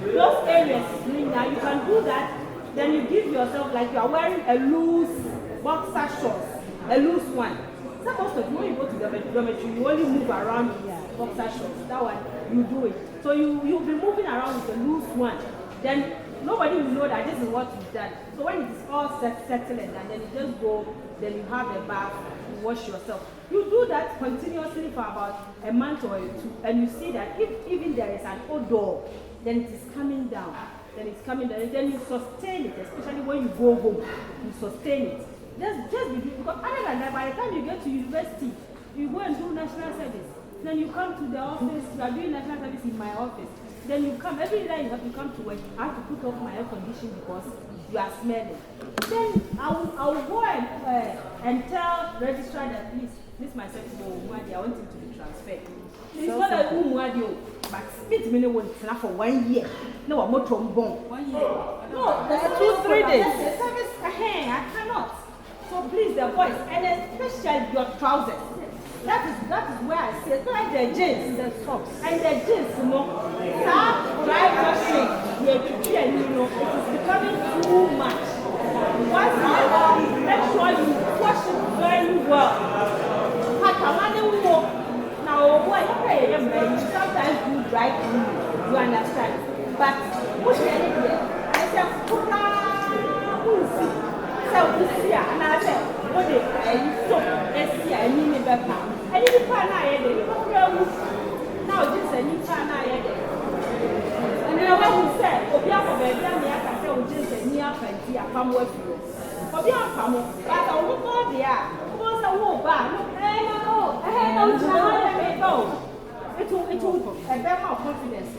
Those areas. Now you can do that. Then you give yourself like you are wearing a loose boxer shorts, a loose one. Most of you when you go to the dormitory, you only move around with boxer shorts. That one you do it. So you'll be moving around with a loose one. Then nobody will know that this is what you've done. So when it is all settled and then you just go, then you have a bath, you wash yourself. You do that continuously for about a month or two, and you see that if even there is an odor, then it is coming down. Then it's coming down, and then you sustain it, especially when you go home. You sustain it. Just be because other than that, by the time you get to university, you go and do national service. Then you come to the office, you are doing national service in my office. Then you come, every day you have to come to work. I have to put off my air condition because you are smelling. Then I will go and tell registrar that please, this my second Umuadi, I want him to be transferred. It's not a Umuadi, but speak me no enough for 1 year. No, I'm not trombone. 1 year. No, that's 2-3 days. The service, I cannot. So please, the boys, and especially your trousers. That is where I say, like the jeans, the socks, and the jeans, you know, that dry washing, it is becoming too much. Once in a while, make sure you wash it very well. Now, sometimes you dry clean, you understand. But push it here. I said, and I said, what they soap, and you never found. And if you can't, now just a new pan. And then what we said, Obia for the Jamia can tell just a near fancy, a palm work. Obia Pamo, but I will go there. Who's a war bar? It will a better confidence.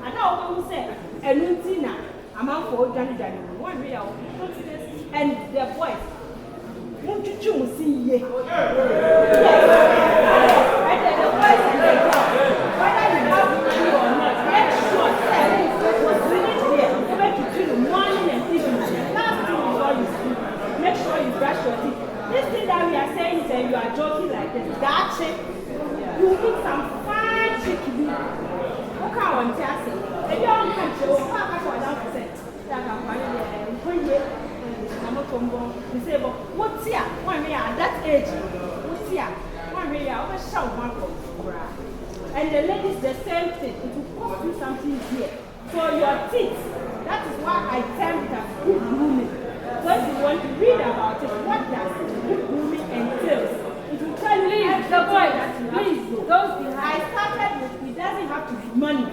And now we say, a Nuntina, among for January, 1 real confidence, and their voice. Won't you see ye? Yes. And then the voice and the girl, whether you have tree or not, make sure that was finished here. Make it through the morning and evening. Last thing before you sleep, make sure you brush your teeth. This thing that we are saying is that you are joking like this. That chick, you eat some fine chicken. What kind of fantastic? If you don't catch it, what kind of 1%? You say, but what's here? 1 year at that age? What's here? 1 year, I shout one from. And the ladies, the same thing. It will cost you something here. For your teeth, that is why I term it as good grooming. So if you want to read about it, what does good grooming entails? It will tell you the boy that you please do. I started with, it doesn't have to be money.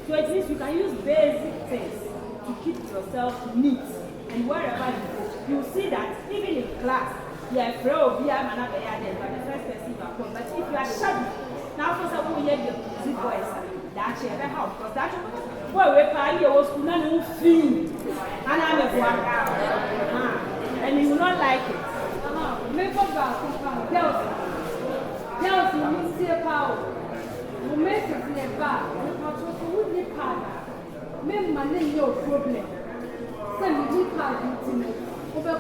So it means you can use basic things to keep yourself neat. And wherever you go, you see that even in class, you are afraid of being but the first person you are called. But if you are shabby, now for some people, you have the boys, that's your house. Because that's what we pay your school, no fee. And I'm a boy. And you will not like it. Make up girls, you need to power. You make it in a bar, you need power. Make money your problem. Send me card to me. Over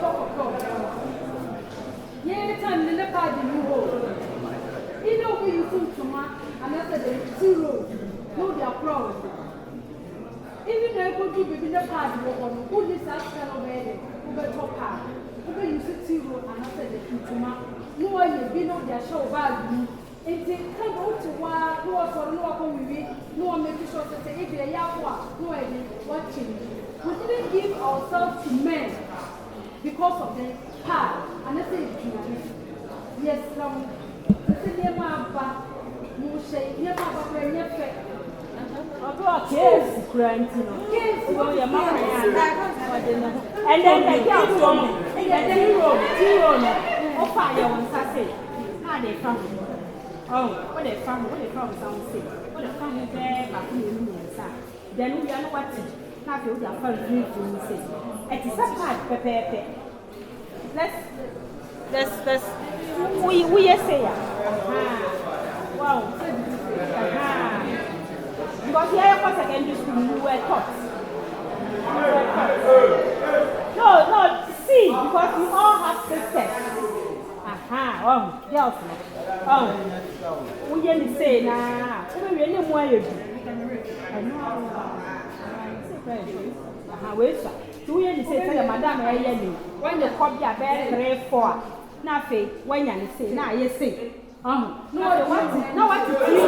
yeah, time in the party you hold. and after the zero, no, they are proud. Even though I go to be the part who this kind of way, who go top part, who go use zero and after the Tuma, no one will be on their show value. It's a kind of to work, no one for no one we no one make sure that if they are no idea watching. We didn't give ourselves to men because of the part, and I say, yes, some. Yes, and then the girls from zero, fire on Saturday. How they from? Oh, what they from? Some say. What they from there, but we then we are not watching. Now you are from three to say. It is a part, Pepe. Let's we say wow. Because here for secondary school we were taught. No, see, because we all have sisters. Girls. We only say now. We really more you. So we only say madam when the copy are very 3-4. Nothing when you say, now you say, no, what to do?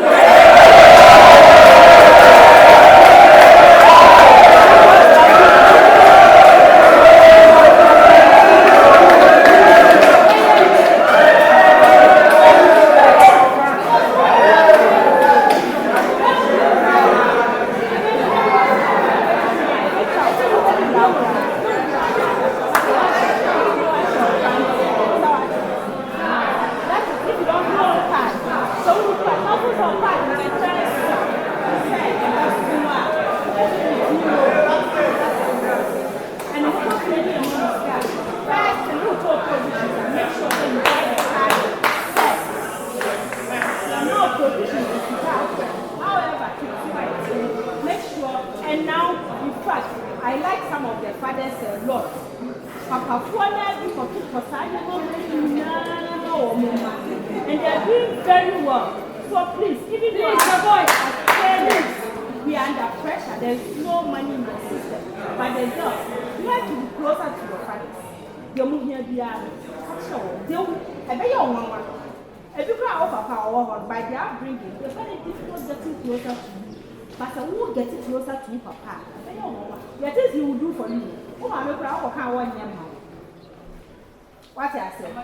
What I said?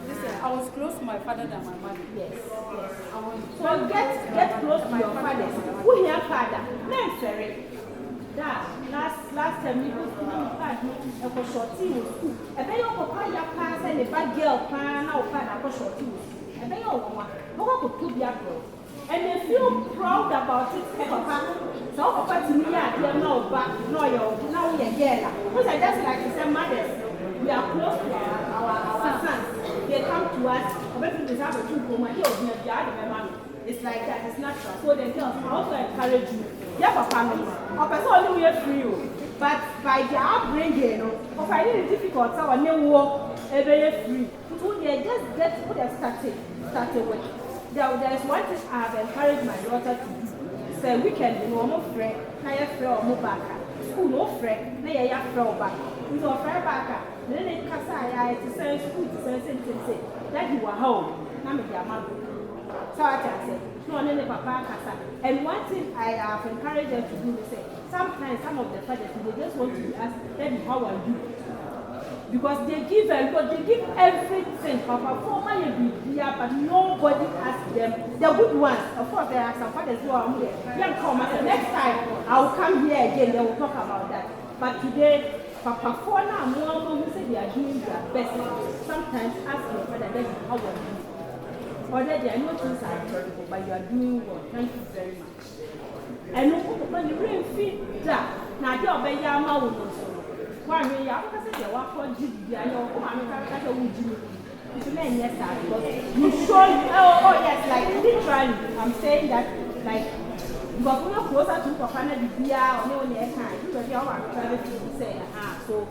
Listen, I was close to my father than my mother. Yes. So get close to your father. Who your father? Necessary. That last time you was a shorty was school. A very old papa pass and a bad girl pan out father shorty. A very old one. How could put your girl? And they feel proud about it, papa. So papa to me, I don't know, but no, now you're girl. Because I just like to say mothers. We are close to our sons. They come to us. It's like that. It's natural. So the girls also encourage you. Yeah, papa, no. Papa, so only we are free. But by their upbringing, or finding it difficult, so when they walk, very free. So they just get what they started with. There is one thing I have encouraged my daughter to do. Say weekend, no friend, now you friend or move back. School no friend, now you friend back. We don't friend back. Then they cast I to say school to say that you were home. Now me their mother. So I said, no, no, papa casa. And one thing I have encouraged them to do is say, sometimes some of the fathers they just want to be asked, then how are you? Because they give everything. Papa, for my yeah, but nobody asks them. The good ones, of course, there are some fathers who are here. Young come and next time I will come here again. They will talk about that. But today. Papa, for now, who say they are doing their best. Sometimes ask your father, then how are you? Already, I know things are terrible, but you are doing well. Thank you very much. And when you bring feed that, now you're by your mouth. One way, I say you walk for Judy, I know, I would do. It's a man, yes, because you show you, oh, yes, like literally, I'm saying that, like, because we're not closer to Papa or no one time. You are trying to say, so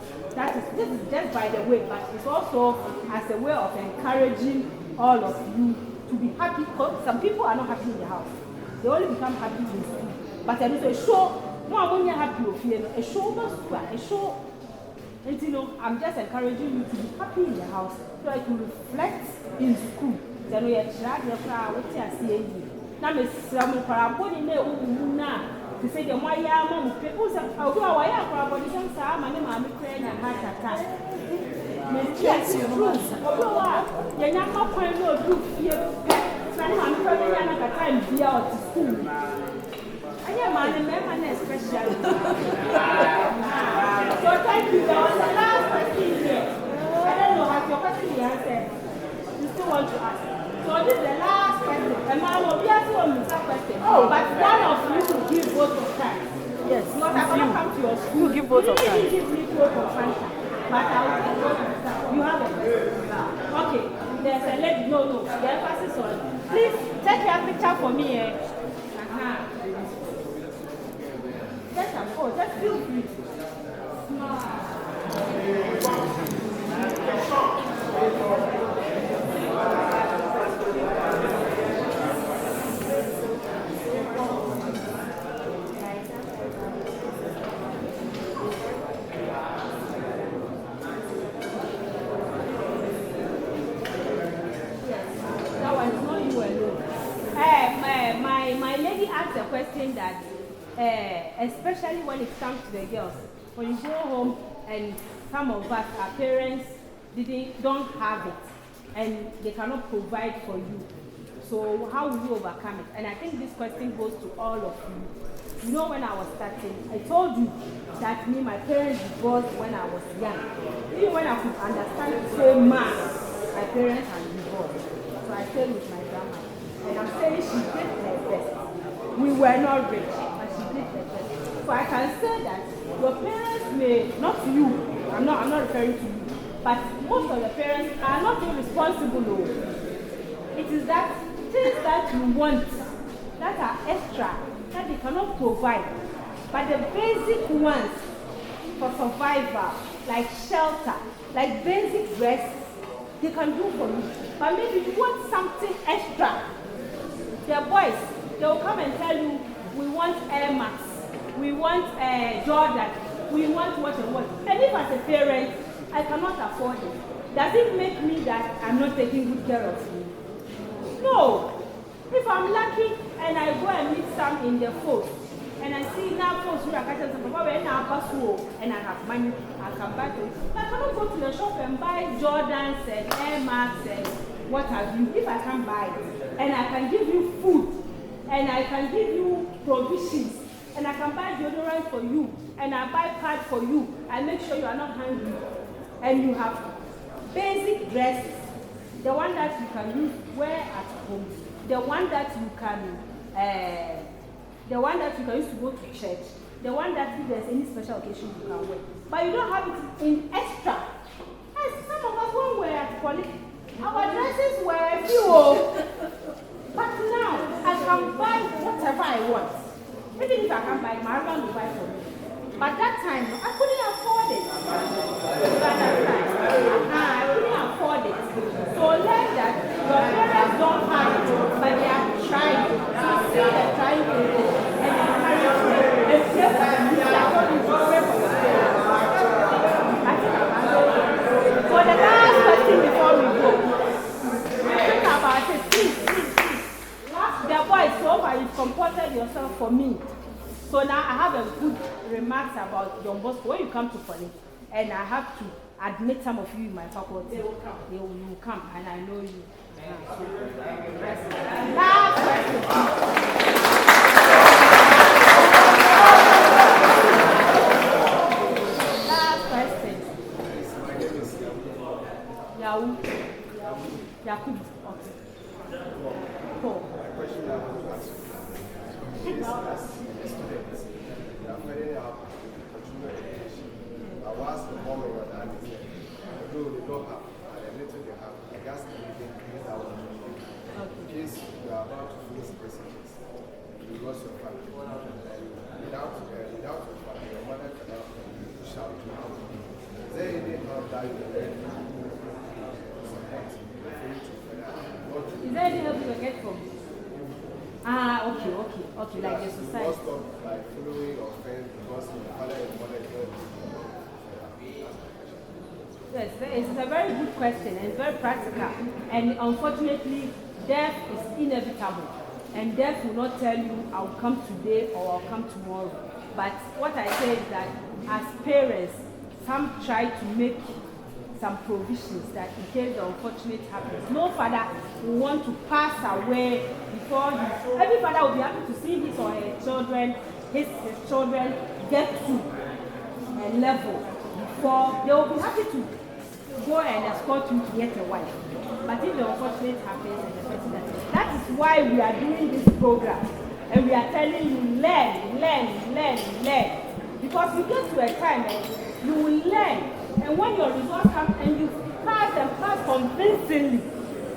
this is just by the way, but it's also as a way of encouraging all of you to be happy, because some people are not happy in the house. They only become happy in school. But there is a show, no, I'm only happy of you, a show, a show. And you know, I'm just encouraging you to be happy in the house, so I can reflect in school. Then we are trying to what you are seeing. Now, Miss Samuel, I'm going to say the why I'm people say, oh, why I'm probably some time, and I'm crying and heart attack. Yes, you're true. You're not going to do here. I'm probably not a time to be out to school. I am an American especially. So thank you. That was the last question here. I don't know how your question you answered. You still want to ask. So this is the last question. And I will be asking one question. Oh, but one of you will give vote of time. Yes. Because I'm going to come to your school. You give vote of time. You give me vote of Fanta. But I will give vote of time. You have it. Okay. There's a lady. No. The emphasis on. Please take your picture for me. Just feel free. Smile. My lady asked a question that, especially when it comes to the girls, when you go home and some of us, our parents, don't have it and they cannot provide for you. So how will you overcome it? And I think this question goes to all of you. You know, when I was starting, I told you that my parents divorced when I was young. Even when I could understand to say math, my parents are divorced. So I stayed with my grandma. And I'm saying she did her best. We were not rich, but she did her best. So I can say that your parents may, not you, I'm not referring to you, but most of the parents are not irresponsible though. It is that things that you want, that are extra, that they cannot provide. But the basic ones for survival, like shelter, like basic dress, they can do for you. But maybe you want something extra. The boys, they will come and tell you, we want Air Max, we want Jordan, we want what and what. And if as a parent, I cannot afford it, does it make me that I'm not taking good care of you? No. If I'm lucky and I go and meet some in the force, and I see now folks who are catching some and I have money, I can buy them. I cannot go to the shop and buy Jordans and Air Max and what have you, if I can buy it. And I can give you food, and I can give you provisions, and I can buy deodorant for you, and I buy pads for you, I make sure you are not hungry, and you have basic dresses, the one that you can use wear at home, the one that you can use to go to church, the one that if there's any special occasion you can wear, but you don't have it in extra. As some of us won't wear at college. Our dresses were few, but now I can buy whatever I want. Even if I can buy it, my husband will buy for me. But that time, I couldn't afford it. I couldn't afford it. So learn that your parents don't have it, but they are trying. So see they're trying to do and encourage you. And just you are going to pray for your parents. For the last question before we go, think about it, please. The boy, so far you've comported yourself for me. So now I have a good remarks about Don Bosco. When you come to police, and I have to admit some of you in my faculty, they will come, and I know you. Last question. Last question. Yahoo. Yakub. Okay. Paul. My question I want to ask you is, as students, they are finding out continuing education. But whilst the mom and dad is there, although they don't have, and the little they have, I guess they can create that one. In case you are about to face messages, you lost your family, and without your family, your mother cannot push out to you. Is there any help that you can get? Is there any help you Okay, like the You society. must stop like following your friends because your father and mother is not. Yes, it's a very good question and it's very practical. And unfortunately, death is inevitable. And death will not tell you, I'll come today or I'll come tomorrow. But what I say is that as parents, some try to make some provisions that in case the unfortunate happens, no father will want to pass away before every father will be happy to see his or her children, his children get to a level before they will be happy to go and escort you to get a wife. But if the unfortunate happens and the person that is why we are doing this program and we are telling you learn. Because you get to a time and you will learn. And when your results come and you pass convincingly,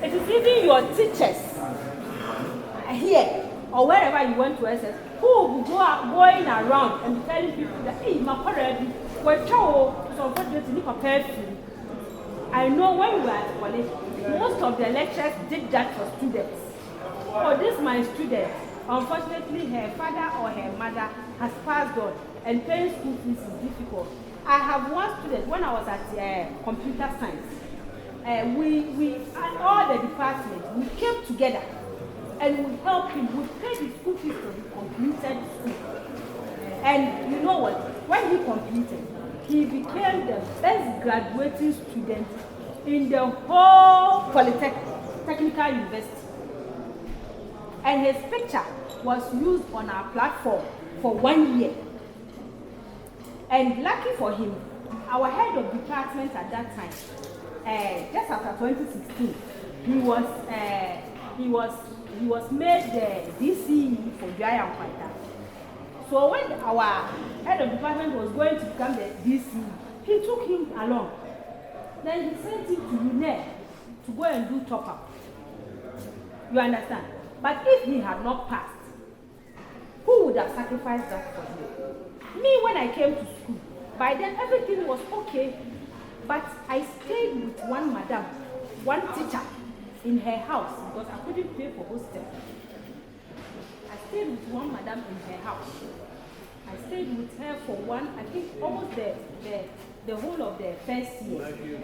it is even your teachers here or wherever you went to SS who will be going around and telling people that, hey, my parents, so unfortunately, I know when we were at college, most of the lectures did that for students. Oh, this my student. Unfortunately, her father or her mother has passed on, and paying school fees is difficult. I have one student when I was at computer science. We and all the departments, we came together and we helped him. We paid his school fees to be completed school. And you know what? When he completed, he became the best graduating student in the whole technical university. And his picture was used on our platform for 1 year. And lucky for him, our head of department at that time, just after 2016, he was made the DCE for Jaya Kwaita. So when our head of department was going to become the DCE, he took him along. Then he sent him to UNED to go and do top up. You understand? But if he had not passed, who would have sacrificed that for him? Me, when I came to school, by then everything was okay. But I stayed with one madam, one teacher in her house because I couldn't pay for hostel. I stayed with one madam in her house. I stayed with her for I think almost the whole of the first year.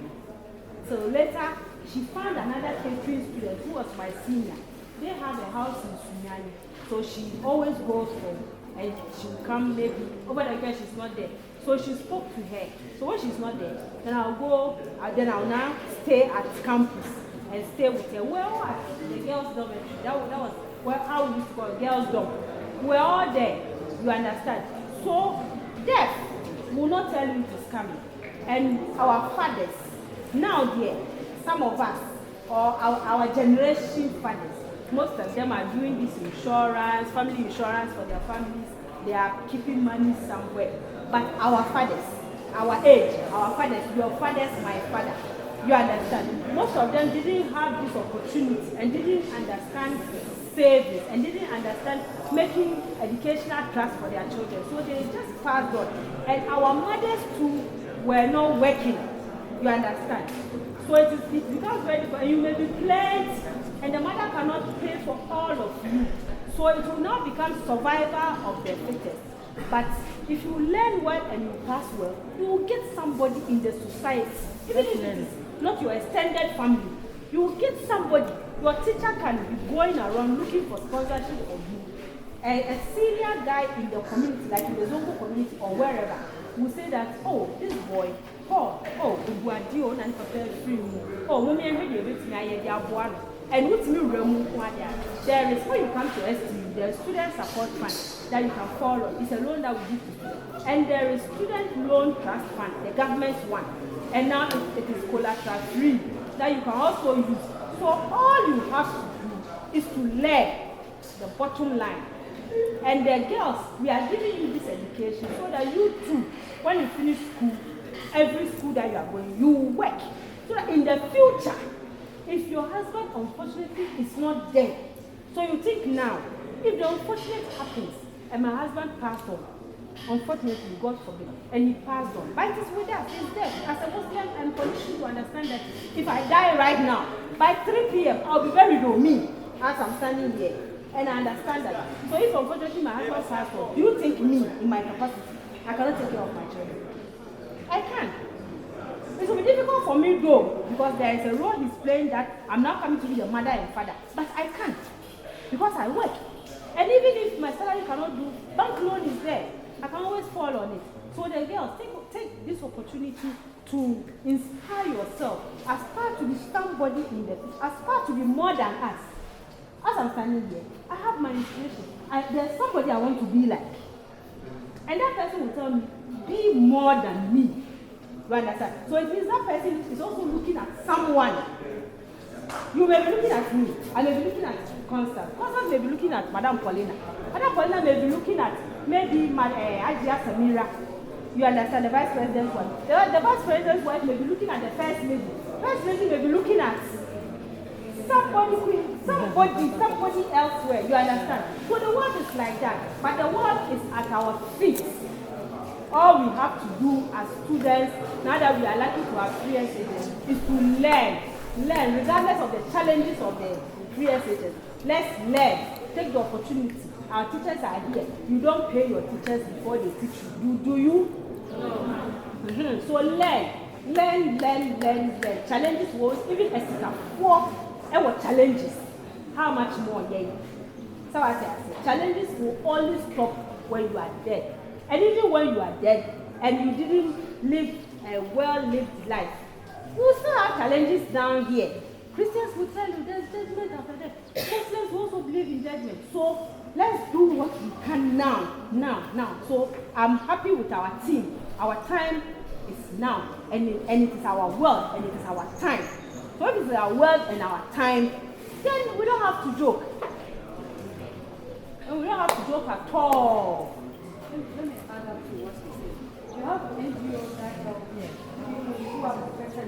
So later, she found another catering student who was my senior. They have a house in Sunyani. So she always goes home and she will come maybe over the weekend she's not there. So she spoke to her. So when she's not there, then I'll now stay at campus and stay with her. Well, the girls' dormitory. That was how we used to call it, girls' dorm. We're all there. You understand? So death will not tell you it is coming. And our fathers, now dear, some of us, or our generation fathers, most of them are doing this insurance, family insurance for their families. They are keeping money somewhere. But our fathers, our age, our fathers, your fathers, my father, you understand? Most of them didn't have this opportunity and didn't understand savings and didn't understand making educational trust for their children. So they just passed on. And our mothers too were not working. You understand? So it becomes very difficult. You may be plenty and the mother cannot pay for all of you. So it will now become survivor of the fittest. But if you learn well and you pass well, you will get somebody in the society. Even if it is not your extended family, you will get somebody. Your teacher can be going around looking for sponsorship for you. A senior guy in the community, like in the Zongo community or wherever, will say that, oh, this boy, Uguadio, and prepare free. Oh, mommy, I'm ready to me. And what's me there is when you come to STU, there is student support fund that you can follow. It's a loan that we give to students. And there is student loan trust fund, the government's one. And now it is collateral free that you can also use. So all you have to do is to learn the bottom line. And the girls, we are giving you this education so that you too, when you finish school, every school that you are going, you work. So that in the future, if your husband unfortunately is not there, so you think now, if the unfortunate happens and my husband passed on, unfortunately, God forbid, and he passed on, but it is with us, it's there. As a Muslim, I'm conditioned to understand that if I die right now, by 3 p.m., I'll be buried on me as I'm standing here. And I understand that. So if unfortunately my husband passes on, do you think me, in my capacity, I cannot take care of my children? I can. It will be difficult for me though, because there is a role he's playing that I'm now coming to be the mother and father. But I can't, because I work. And even if my salary cannot do, bank loan is there. I can always fall on it. So the girls, take this opportunity to inspire yourself, aspire to be somebody in the future, aspire to be more than us. As I'm standing here, I have my inspiration. There's somebody I want to be like. And that person will tell me, be more than me. You understand? So it means that person is also looking at someone. You may be looking at me. I may be looking at Constance. Constance may be looking at Madame Paulina. Madame Paulina may be looking at maybe Ajia Samira. You understand? The vice president's wife. The vice president's wife may be looking at the first lady. First lady may be looking at somebody elsewhere. You understand? So the world is like that. But the world is at our feet. All we have to do as students, now that we are lucky to have free SHS, is to learn, regardless of the challenges of the free SHS. Let's learn. Take the opportunity. Our teachers are here. You don't pay your teachers before they teach you. Do you? No. So learn. Challenges was even Esther 4 challenges. How much more? So I say, challenges will only stop when you are dead. And even when you are dead and you didn't live a well-lived life, you still have challenges down here. Christians will tell you there's judgment after death. Muslims will also believe in judgment. So let's do what we can now. So I'm happy with our team. Our time is now, and it is our world, and it is our time. So if it's our world and our time, then we don't have to joke. And we don't have to joke at all. Let me add up to what you said. You have NGOs that help people who have special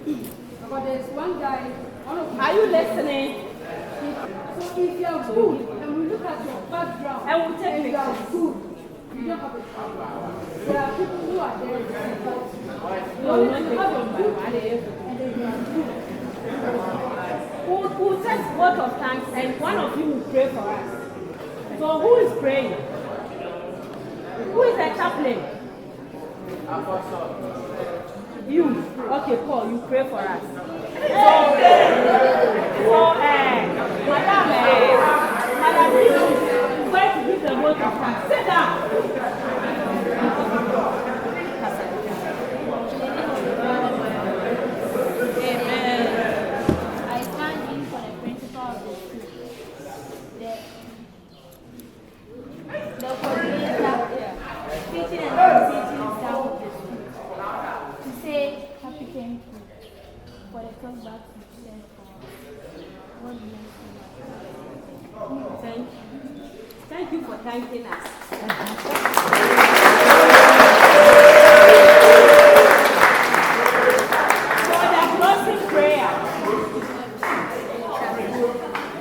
needs. But there's one guy, Are you listening? So if you are good, and we look at your background, And we'll take you are good, you don't have a problem. There are people who are there to support you. You only have your good, and then you are good. We'll take word of thanks, and one of you will pray for us. So who is praying? Who is the chaplain? You. Okay, Paul, you pray for us. Madam, this is going to give the vote of thanks. Sit down. Amen. I stand in for the principal of the school. The coordinator, teaching and non-teaching staff of the school. To say happy thank you for the talk back to send for God bless you. Thank you for thanking us.